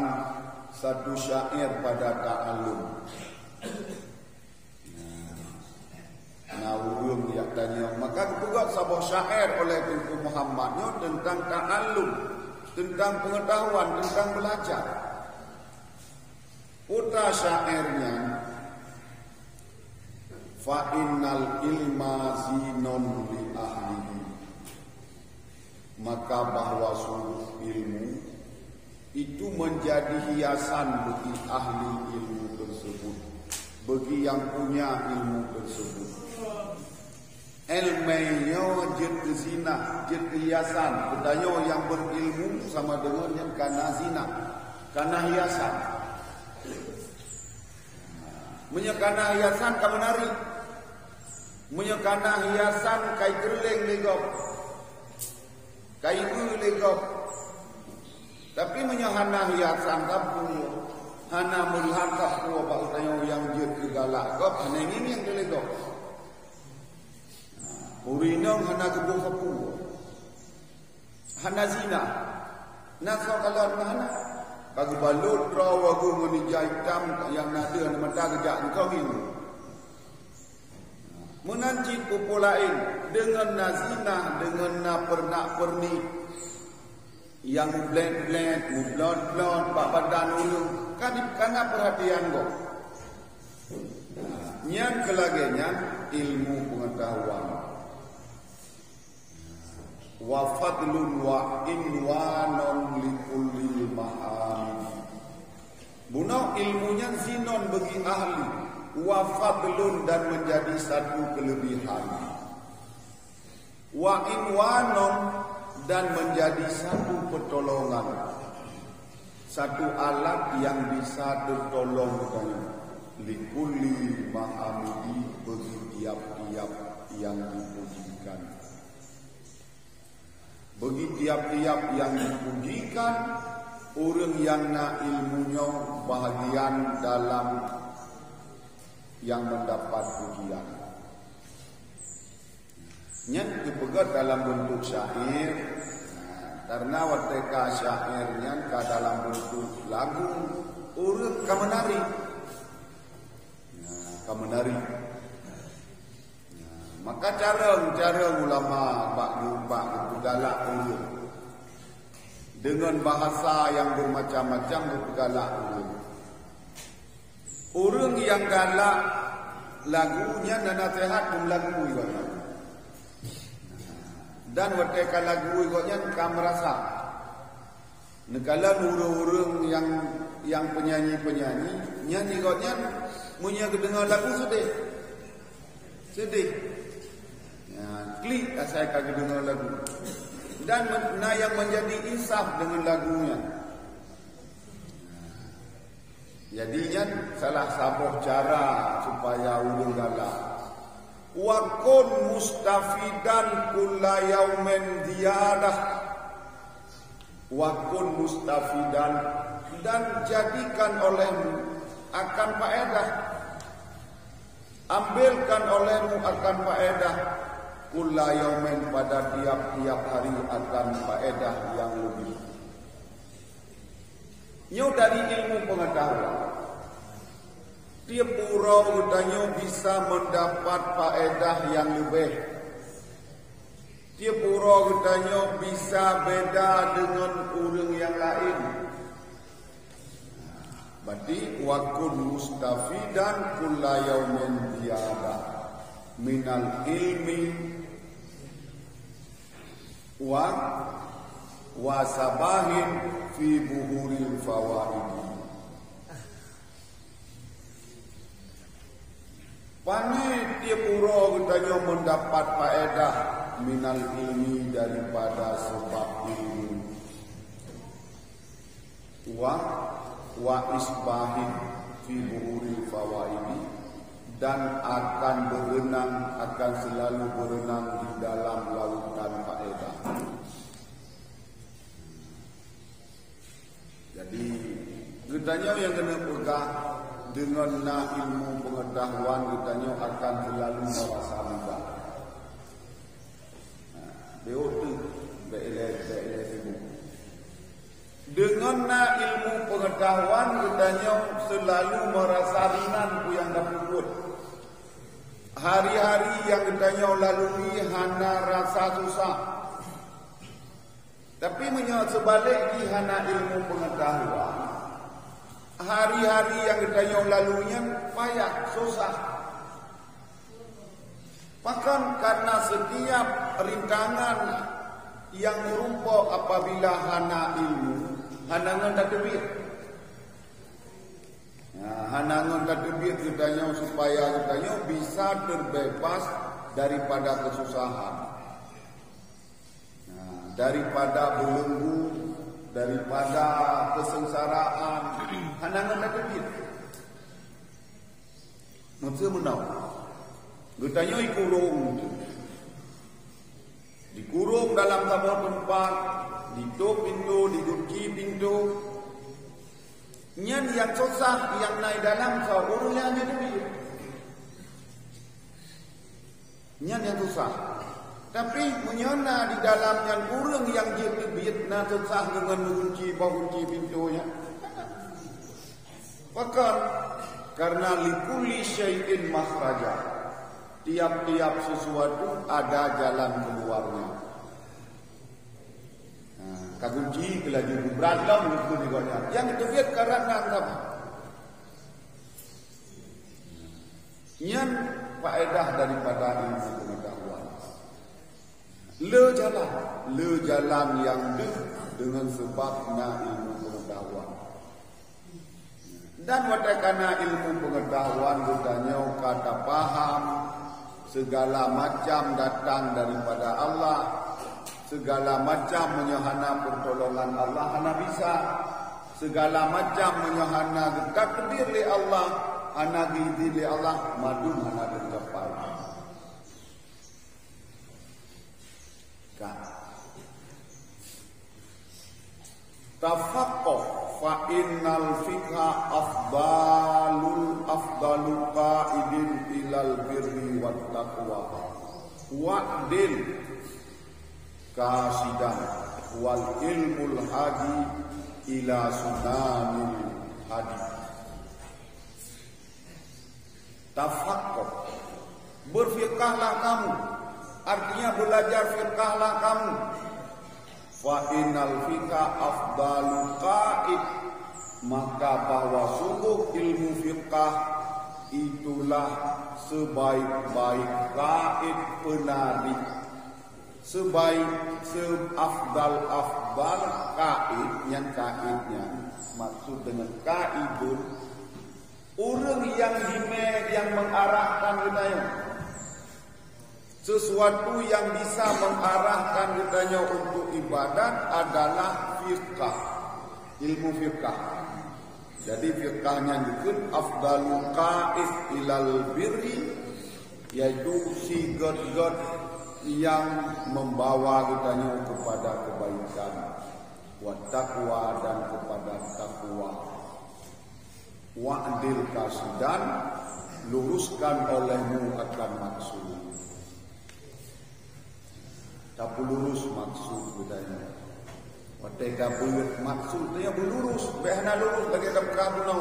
satu syair pada ta'allum. urung yak tanya maka juga sebuah syair oleh Tunku Muhammadnya tentang ta'allum, tentang pengetahuan, tentang belajar. Uta syairnya fa innal ilma zinun li ahlihi, maka bahwa sungguh ilmu itu menjadi hiasan bagi ahli ilmu tersebut, bagi yang punya ilmu tersebut. Ilmunya jadi zina, jadi hiasan. Katanya yang berilmu sama dengan yang kana zina, kana hiasan. Menyekana hiasan kamu nari, menyekana hiasan kai gerling legok, kai legok. Tapi menyahana hiasan kamu, hana melihat kamu apa katanya yang jadi galak kau, hana ini yang legok. Urinong hana gebuk kapu, hana zina, nasa kalau hana, bagi balut rawagu menijai hitam yang nada mata kejak engkau ini. Menanci pupu lain dengan nazina, dengan na pernak perni yang blend, blond, pak badan ulu, kan perhatian kau. Yang kelagenya ilmu pengetahuan. Wa fadlun wa inwanun li kulli mahamid. Bunau ilmunya zinon bagi ahli, wa fadlun dan menjadi satu kelebihan, wa inwanun dan menjadi satu pertolongan, satu alat yang bisa tertolong dengan li kulli mahamidi bagi tiap-tiap yang dipujikan. Bagi tiap-tiap yang dipujikan, orang yang nak ilmunya bahagian dalam yang mendapat pujian. Yang dipegat dalam bentuk syair, karena wateka syairnya ke dalam bentuk lagu, orang kamenari. Kamenari. Maka cara ulama bak galak ulun dengan bahasa yang bermacam-macam bergalak ulun. Orang yang galak lagunya dan nasihat pun lagu igotnya. Dan ketika lagu igotnya kamu merasa nekala orang yang penyanyi nyanyi igotnya punya kedengar lagu sedih. Klik saya kagak dengar lagu dan yang menjadi insaf dengan lagunya. Jadinya salah satu cara supaya ulun galak wa kun mustafidan kulla yaumin ziyadah, wa kun mustafidan dan jadikan olehmu akan faedah, ambilkan olehmu akan faedah kulla yaumin pada tiap-tiap hari akan faedah yang lebih. Nyo dari ilmu pengetahuan, tiap orang katanya bisa mendapat faedah yang lebih. Tiap orang katanya bisa beda dengan orang yang lain. Berarti wakun mustafidan kulla yaumin ziyada minal ilmi wa sabahin fi buhuril fawaidi. Pani tiap orang katanya mendapat faedah minal ilmi daripada sebab ilmu. Wa isbahin fi buhuril fawaidi dan akan berenang, akan selalu berenang di dalam lautan faedah. Jadi katanya yang kena pegang dengan ilmu pengetahuan katanya akan selalu merasa mudah. Beotu dengan ilmu pengetahuan katanya selalu merasa ringan ku yang dapat buat. hari-hari yang katanya lalui hana rasa susah. Tapi sebalik di hana ilmu pengetahuan. Hari-hari yang katanya lalunya payah, susah. Bahkan karena setiap rintangan yang merumpuk apabila hana ilmu, hanangan tadbir. Hanangan tadbir katanya supaya katanya bisa terbebas daripada kesusahan. Daripada belenggu, daripada kesengsaraan, hanangan tadbir. Maksud menau. Katanya dikurung dalam sebuah tempat, ditutup pintu, dikunci pintu. Yang susah yang naik dalam seorangnya ada duit. Yang susah. Tapi menyana di dalam yang kurang yang dia duit, nak susah dengan mengunci pintunya. Bahkan karena likulli syai'in makhraja. Tiap-tiap sesuatu ada jalan keluarnya. Kagunci kelaju berantem itu diganya. Yang duit karena apa? Yang faedah daripada ilmu pengetahuan. Le jalan yang dengan sebabnya ilmu pengetahuan. Dan watakana ilmu pengetahuan bertanya kata paham segala macam datang daripada Allah. Segala macam menyahana pertolongan Allah hana bisa. Segala macam menyahana takdir li Allah hana gidi li Allah madu hana tercapai. Tafaqqah fa innal fiqha afdalu qa'idin ilal birri wat taqwa wa'dil kasidan wal ilmul hadi ila sunanil hadi. Tafaqqah, berfiqhlah kamu, artinya belajar fiqhlah kamu. Fa innal fiqha afdalu qa'id, maka bahwa sungguh ilmu fiqh itulah sebaik-baik qa'id penarik. Afdal ka'id, yang ka'idnya maksud dengan ka'idun orang yang mengarahkan katanya sesuatu yang bisa mengarahkan katanya untuk ibadat adalah fiqh, ilmu fiqh. Jadi fiqhnya disebut afdalul qa'id ilal birri, yaitu sigat-gat yang membawa katanya kepada kebaikan, wa taqwa, dan kepada takwa. Wa'dil kasidan, luruskan olehmu akan maksud. Tapi lurus maksud katanya. Wateka bulut maksud dia berlurus, behna lurus bagi kamu.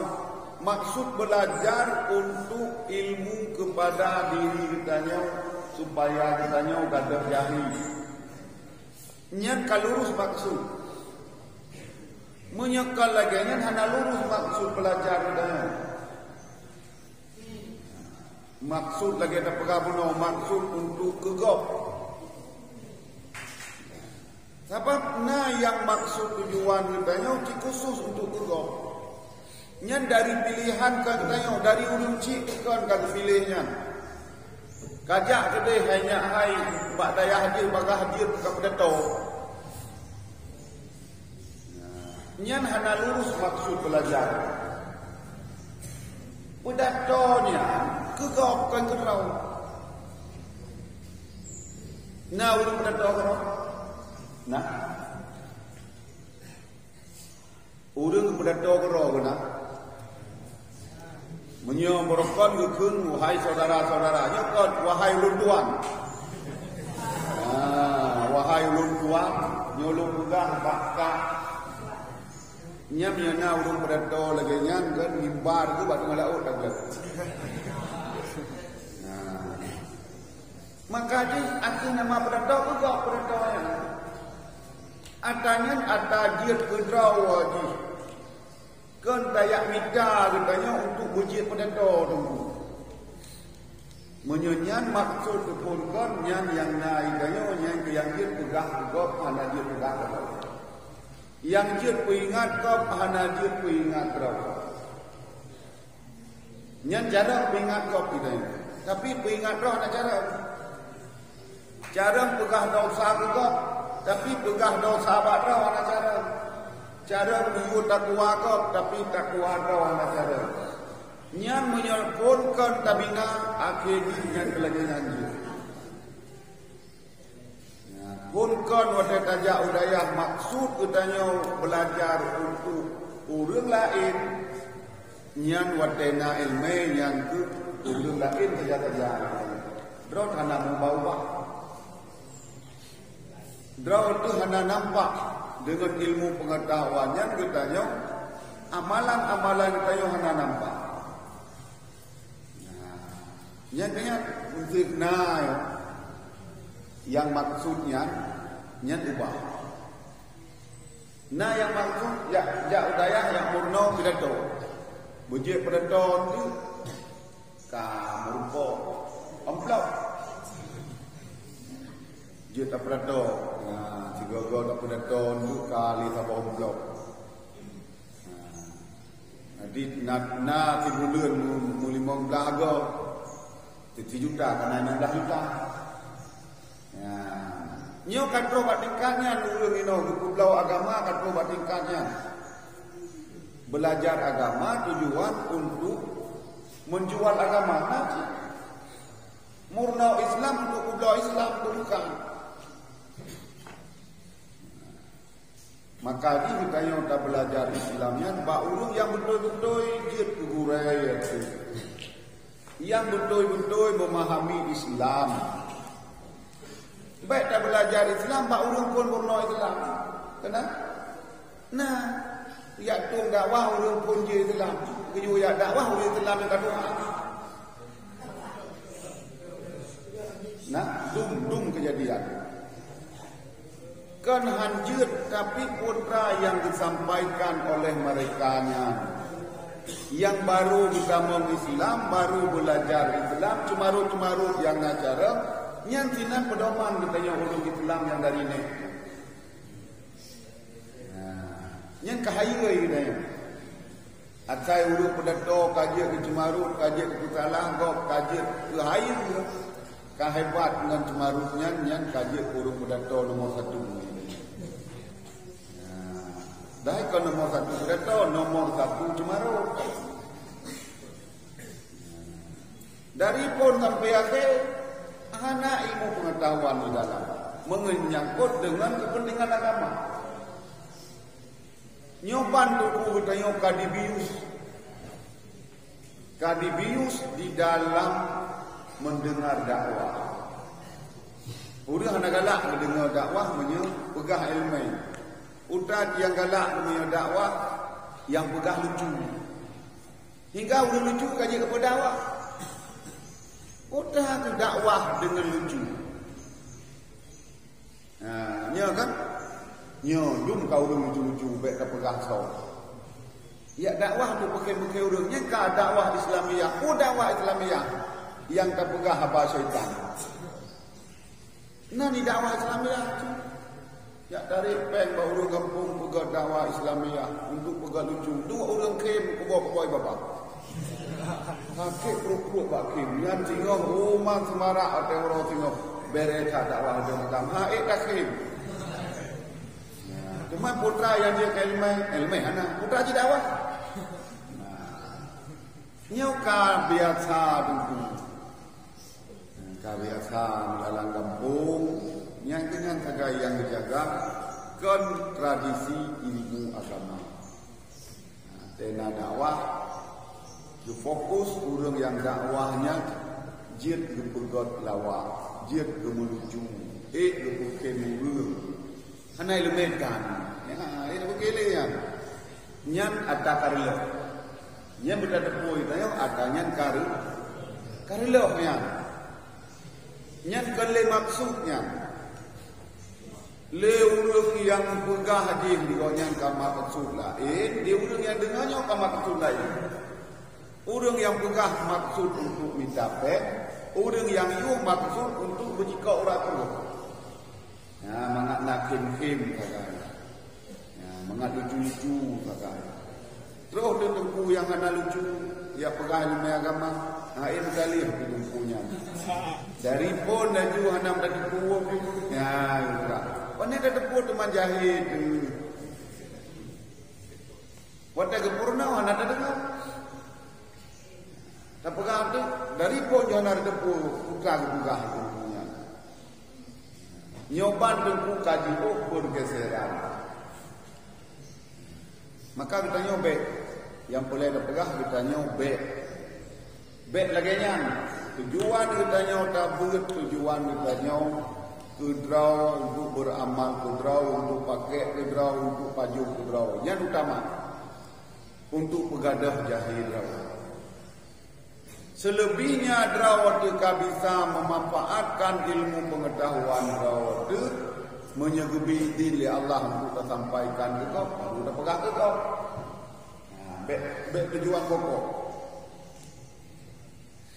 Maksud belajar untuk ilmu kepada diri katanya, supaya katanya gadah jahil. Nyan kalurus maksud. Menyekal lagi nyan hana lurus maksud belajar katanya. Maksud lagi ada pekabuno, maksud untuk kegop. Sebab yang maksud tujuan katanya khusus untuk kegop. Nyan dari pilihan katanya, dari ulun cik kan pilihnya. Kajak kedai hanya hai bak daya hadir baga hadir kepada to. Nyan hana lurus maksud belajar. Pedatonya kegop kan kerau. Nah ulun pedato kerau. Nah. Ulun pedato kerau kena. Menyomborkan gekun wahai saudara-saudara, nyokot wahai ulun tuan. Wahai ulun tuan, nyolong pegang bakak. Nyam nyana ulun pedato lagi nyan kan mimbar tu batu ngalaut tak boleh. Maka di akhir nama berdoa juga berdoa yang adanya ada dia berdoa di kan dayak minta katanya untuk wujud berdoa dulu. Menyanyian maksud kepulkan yang naik daya yang dia pegah juga hana dia pegah yang dia peringat kau hana dia peringat berapa yang cara peringat kau tidak tapi peringat kau ada cara pegah dosa juga tapi pegah dosa kau ada cara menyebut takwa kau tapi takwa kau ada cara yang menyelponkan tabina akhirnya kelajangan dia. Punkan wadah tajak udayah maksud katanya belajar untuk orang lain yang wadena ilmu yang ke orang lain saja. Draw hana membawa. Draw itu hana nampak dengan ilmu pengetahuannya katanya amalan-amalan katanya hana nampak. Nyatanya fitnah yang maksudnya nyat ubah. Nah yang maksud ya udayah yang murno pidato. Bujik pidato itu merupa amplop. Jika tak pidato, jika kau tak pidato itu kali tak amplop. Jadi nak tibulan muli menggaga. 7 juta karena 16 juta. Ya. Nyo katro batingkannya dulu ino pulau agama katro batingkannya. Belajar agama tujuan untuk menjual agama nanti. Murna Islam untuk pulau Islam bukan. Maka di kita yang tak belajar Islamnya ba urung yang betul-betul jid kugurai itu. Yang betul-betul memahami Islam. Baik tak belajar Islam, pak urang pun murno Islam. Kenapa? Nah, ya tu dakwah urang pun je Islam. Keju ya dakwah urang Islam yang kedua. Nah, dum kejadian. Kan hanjut tapi putra yang disampaikan oleh merekanya. Yang baru bergabung Islam, baru belajar Islam, cemarut-cemarut yang acara, yang sinan pedoman katanya orang Islam yang dari ini. Yang kahaya ini. Atai urut pedato, kajian ke cemarut, kajian ke salah, kajian ke hayat. Kahebat dengan cemarutnya, yang kajian urut pedato nomor 1. Dah ke nomor 1 pedato, nomor 1 cemarut. Dari pun sampai akhir, hana ilmu pengetahuan di dalam menyangkut dengan kepentingan agama. Nyoban tuku katanya kadibius di dalam mendengar dakwah. Orang hana galak mendengar dakwah pegah ilmu. Utat yang galak mendengar dakwah yang pegah lucu. Hingga udah lucu kaji kepada dakwah. Udah ke dakwah dengan lucu. Nah, nya kan? Nya dum kau urang lucu-lucu baik ke pegah kau. Ya dakwah tu pakai urangnya ke dakwah Islamiyah. Dakwah Islamiyah yang tak pegah haba syaitan. Nah ni dakwah Islamiyah tu. Ya dari peng bawa urang kampung pegah dakwah Islamiyah untuk pegah lucu. Dua urang kem kuboi bapak. Sakit perut bakim. Yang tinggal rumah semarak atau orang tinggal berita dakwah dia macam haik takim. Cuma putra yang dia ilmu anak putra je dakwah. Nyoka biasa dulu. Biasa dalam kampung yang dengan saja yang dijaga kan tradisi ilmu agama. Tena dakwah fokus orang yang dakwahnya jid gepegot lawak, jid gemelucu, gebuken hanai lemekan. Ya, ini begini ya. Nyan ada karilo. Nyan berada poi tayo ada nyan karilo ya. Nyan kele maksudnya le urang yang pegah haji digonya kama maksud lain, dia urang yang dengannya kama maksud lain. Urang yang pegah maksud untuk minta pek, urang yang yu maksud untuk berjika orang tua. Ya, mangat nak kim-kim katanya. Ya, mangat lucu-lucu katanya. Terus dia tempu yang ada lucu, ya pegah ilmu agama, hain kali tempunya. Dari pun dan juga hanam dah tempu, ya, enggak. Wane dah tempu teman jahit. Wata gempurna wana dah dengar. Tak pegah tu dari pun jangan ada tempu, bukan tempunya. Nyoban tempu kaji pun geseran. Maka kita nyobek. Yang boleh dipegah kita nyobek. Bek lagi nyan. Tujuan kita nyobek, tujuan kita nyobek. Kedrau untuk beramal, kedrau untuk pakai, kedrau untuk paju, kedrau. Yang utama. Untuk pegadah jahil. Selebihnya drawat bisa memanfaatkan ilmu pengetahuan drawat menyegebi diri Allah untuk sampaikan ke kau, baru dah pegang ke kau. Bek tujuan pokok.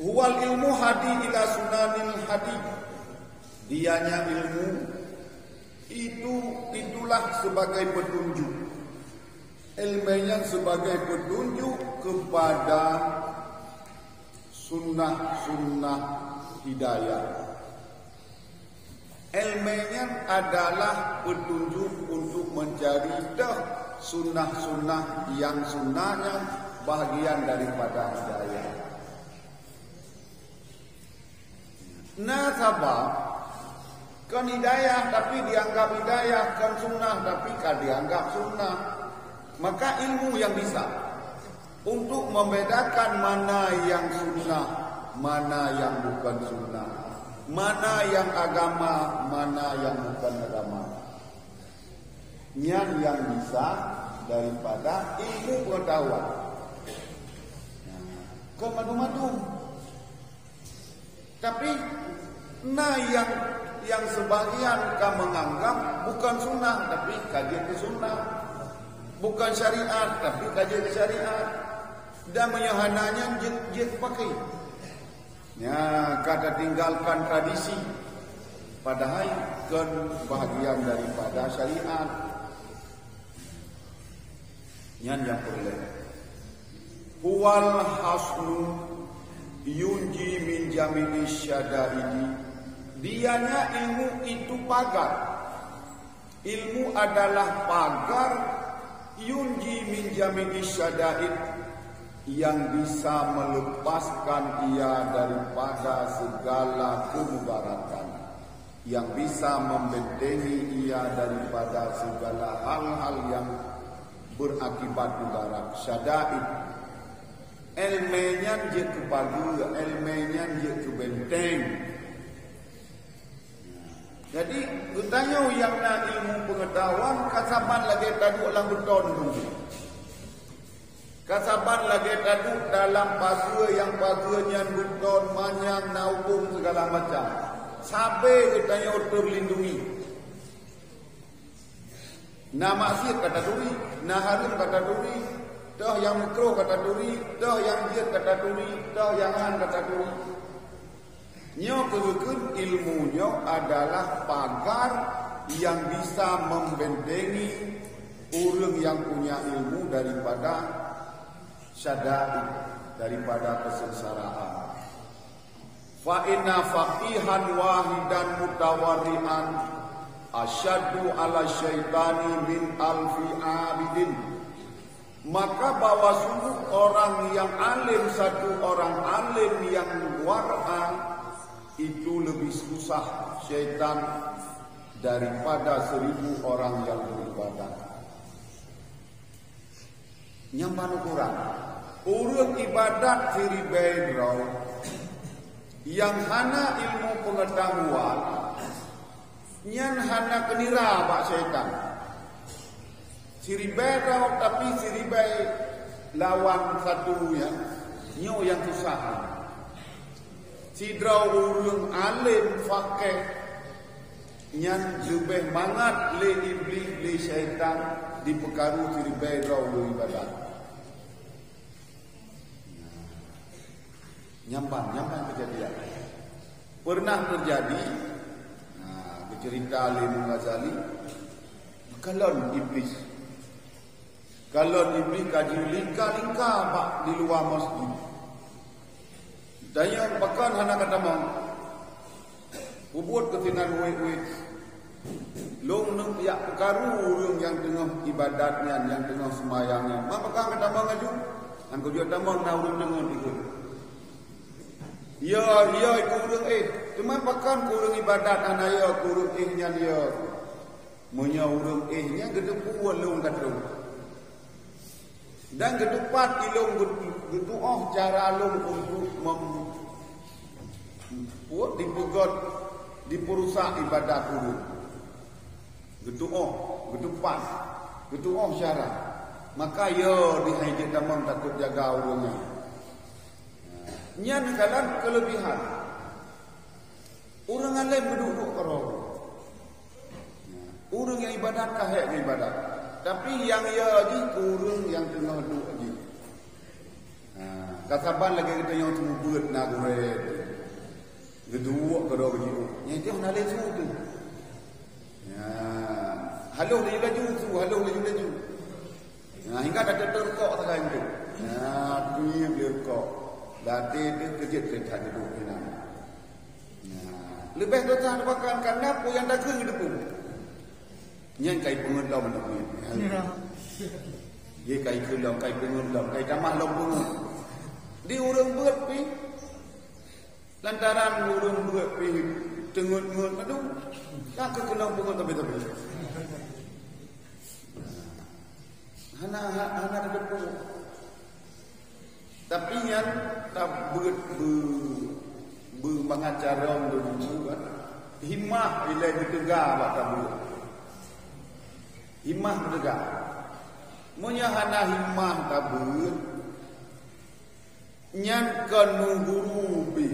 Huwal ilmu hadi ila sunanil hadi. Dianya ilmu itulah sebagai petunjuk. Ilmunya sebagai petunjuk kepada sunnah-sunnah hidayah. Ilmunya adalah petunjuk untuk mencari sunnah-sunnah yang sunnahnya bahagian daripada hidayah. Nasabah kan hidayah tapi dianggap hidayah, kan sunnah tapi kan dianggap sunnah. Maka ilmu yang bisa untuk membedakan mana yang sunnah, mana yang bukan sunnah, mana yang agama, mana yang bukan agama. Yang bisa daripada ilmu pengetahuan. Kan madu-madu. Tapi yang sebagian kan menganggap bukan sunnah tapi kajian ke sunnah, bukan syariat tapi kajian ke syariat, dan menyohananya je pakai. Ya, kata tinggalkan tradisi, padahal kan bahagian daripada syariat. Yang boleh. Huwal hasnu yunji min jami'i syada'idi. Dianya ilmu itu pagar. Ilmu adalah pagar yunji min jami'i syada'id, yang bisa melepaskan ia daripada segala kemudaratan, yang bisa membentengi ia daripada segala hal-hal yang berakibat mudarat. Syada'id ilmunya je kebagu, ilmunya je kebenteng. Jadi bertanya yang nak ilmu pengetahuan, kasaban lagi taduk dalam beton tu. Kasaban lagi taduk dalam pagar yang pagarnya beton, manyang, naupung segala macam. Sampai bertanya terlindungi. Nah maksiat kata duri, nah haram kata duri, dah yang makruh kata duri, dah yang jihad kata duri, dah yang han kata duri. Nyo kebetul ilmunya adalah pagar yang bisa membentengi orang yang punya ilmu daripada syada'id, daripada kesengsaraan. Fa inna faqihan wahidan mutawarri'an asyaddu ala syaitani min alfi abidin. Maka bahwa sungguh orang yang alim, satu orang alim yang war'a, itu lebih susah syaitan daripada 1000 orang yang beribadah. Nyampan ukuran urut ibadat siribai draw yang hana ilmu pengetahuan, nyan hana kenira pak syaitan. Siribai draw tapi siribai lawan satu yang nyo yang susah. sidrau urang alim fakih nyan lebih mangat le iblis le syaitan di perkara siribai draw ibadat. Nyamban kejadian. Pernah terjadi cerita Imam Ghazali kalon iblis kaji lingka bak di luar masjid. Daya bahkan hana kata mau buat ketinan wei long nang piak perkaru urang yang tengah ibadatnya yang tengah semayangnya. Mak bahkan kata mau ngaju angko juga tamang na urang dengan ikut. Ya kurang cuma bahkan kurang ibadat anaya kurang nya dia. Monya urang nya gede puan long katru. Dan kedepan ilung geduah cara long untuk membuat dipegot diperusak ibadat dulu. Gedepan cara. Maka ya dihajat tamang takut jaga urangnya. Nyan kalan kelebihan. Urang alim duduk kerong. Urang yang ibadat kahek ibadat. Tapi yang ia di kurung yang tengah duduk lagi. Kasaban lagi kita yang cuma buat nak goreng. Gedua kedua begitu. Yang itu nalai semua tu. Halo dia laju tu, halo dia laju. Hingga ada terkok sekarang tu. Dia berkok. Latih dia kejut kerja duduk di sana. Lebih dosa bahkan karena yang dagang hidup pun. Nhân cây pengen lom nak ni. Ye cây kelom, cây pengen lom, cây tamah lom pengen. Di urang buat pi. Lantaran urang buat pi tengut-ngut aduh. Tak ke kelom pengen tapi. Hana ada pun. Tapi yang tak mengajaran dulu kan. Himmah bila ditegak buat tabu. Himmah bertegak. Munya hana himmah tabut. Nyankan mengguru pi.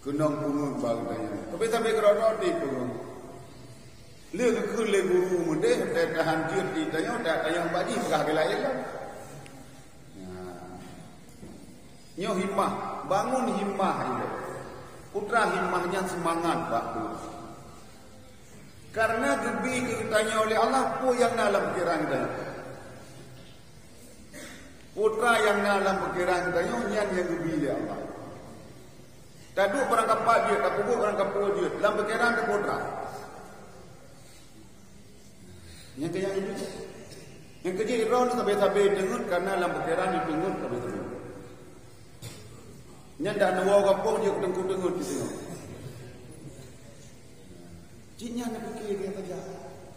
Kenang pungun bagdanya. Tapi sampai kerana di pungun. Lek ke le guru mudeh dah hancur di tanya dah yang bagi bekah lain lah. Nyo himmah, bangun himmah itu. Putra himmahnya semangat Pak Bu. Karena gebi ditanya oleh Allah pun yang dalam pikiran kita. Putra yang dalam pikiran kita yang gebi oleh Allah. Tadu orang kapal dia, tak kubur orang kapal dia. Dalam pikiran ke putra. Yang kaya itu. Yang kerja iron sampai dengut karena dalam pikiran dipengut sampai. Yang dah nawa kapal dia dengut di sini. Jinnya nak fikir dia saja.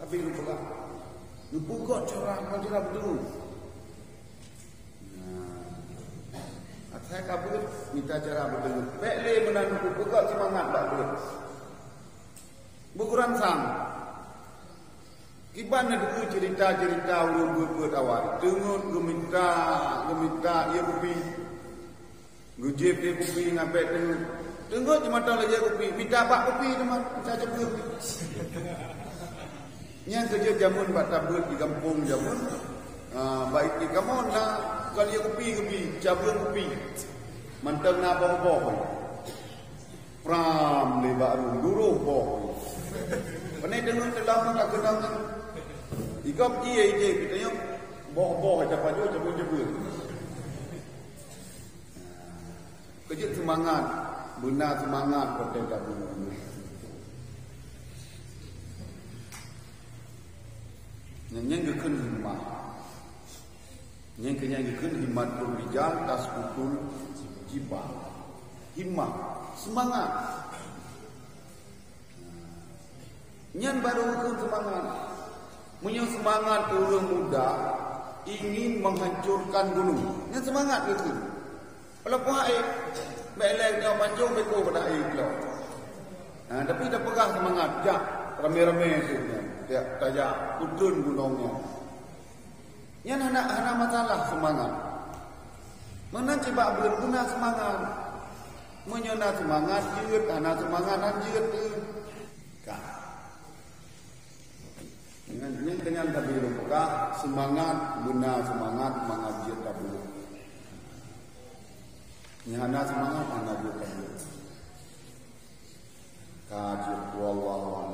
Tapi lupa. Lupa cara betul. Saya kabur minta cara betul. Pekle menandu buka semangat tak boleh. Bukuran sang. Kiban ada cerita-cerita ulun buat awal. Dengut geminta ia kopi. Gujib dia kopi ngapai dengut. Dengut cuma tahu lagi kopi. Minta pak kopi teman. Saya cepet. Yang kerja jamun buat tabut di kampung jamun. Baik di kampung lah. Kalau dia kopi, cabun kopi. Mantang na boh-boh. Pram le baru duruh boh. Panai dengan telah tak kenal. Ikap je kita yang boh-boh ada paju cabun-cabun. Kejut semangat, benar semangat konten kabun. Yang gekun himmah. Yang kenyang gekun himmatul rijal tasbutul jibal. Himmah, semangat. Yang baru gekun semangat. Punya semangat orang muda ingin menghancurkan gunung. Yang semangat gekun. Kalau puak belek dia pancung beko pada air kelau. Tapi dah pegah semangat, jak rame-rame tu. Dia tajak udun gunungnya. Yang anak masalah semangat. Mana coba berguna semangat. menyona semangat jiut, anak semangat jiut tu. Kak. Dengan tadi lupa semangat guna semangat jiut tadi. Nyana semangat jiut tadi. Kajian wallahu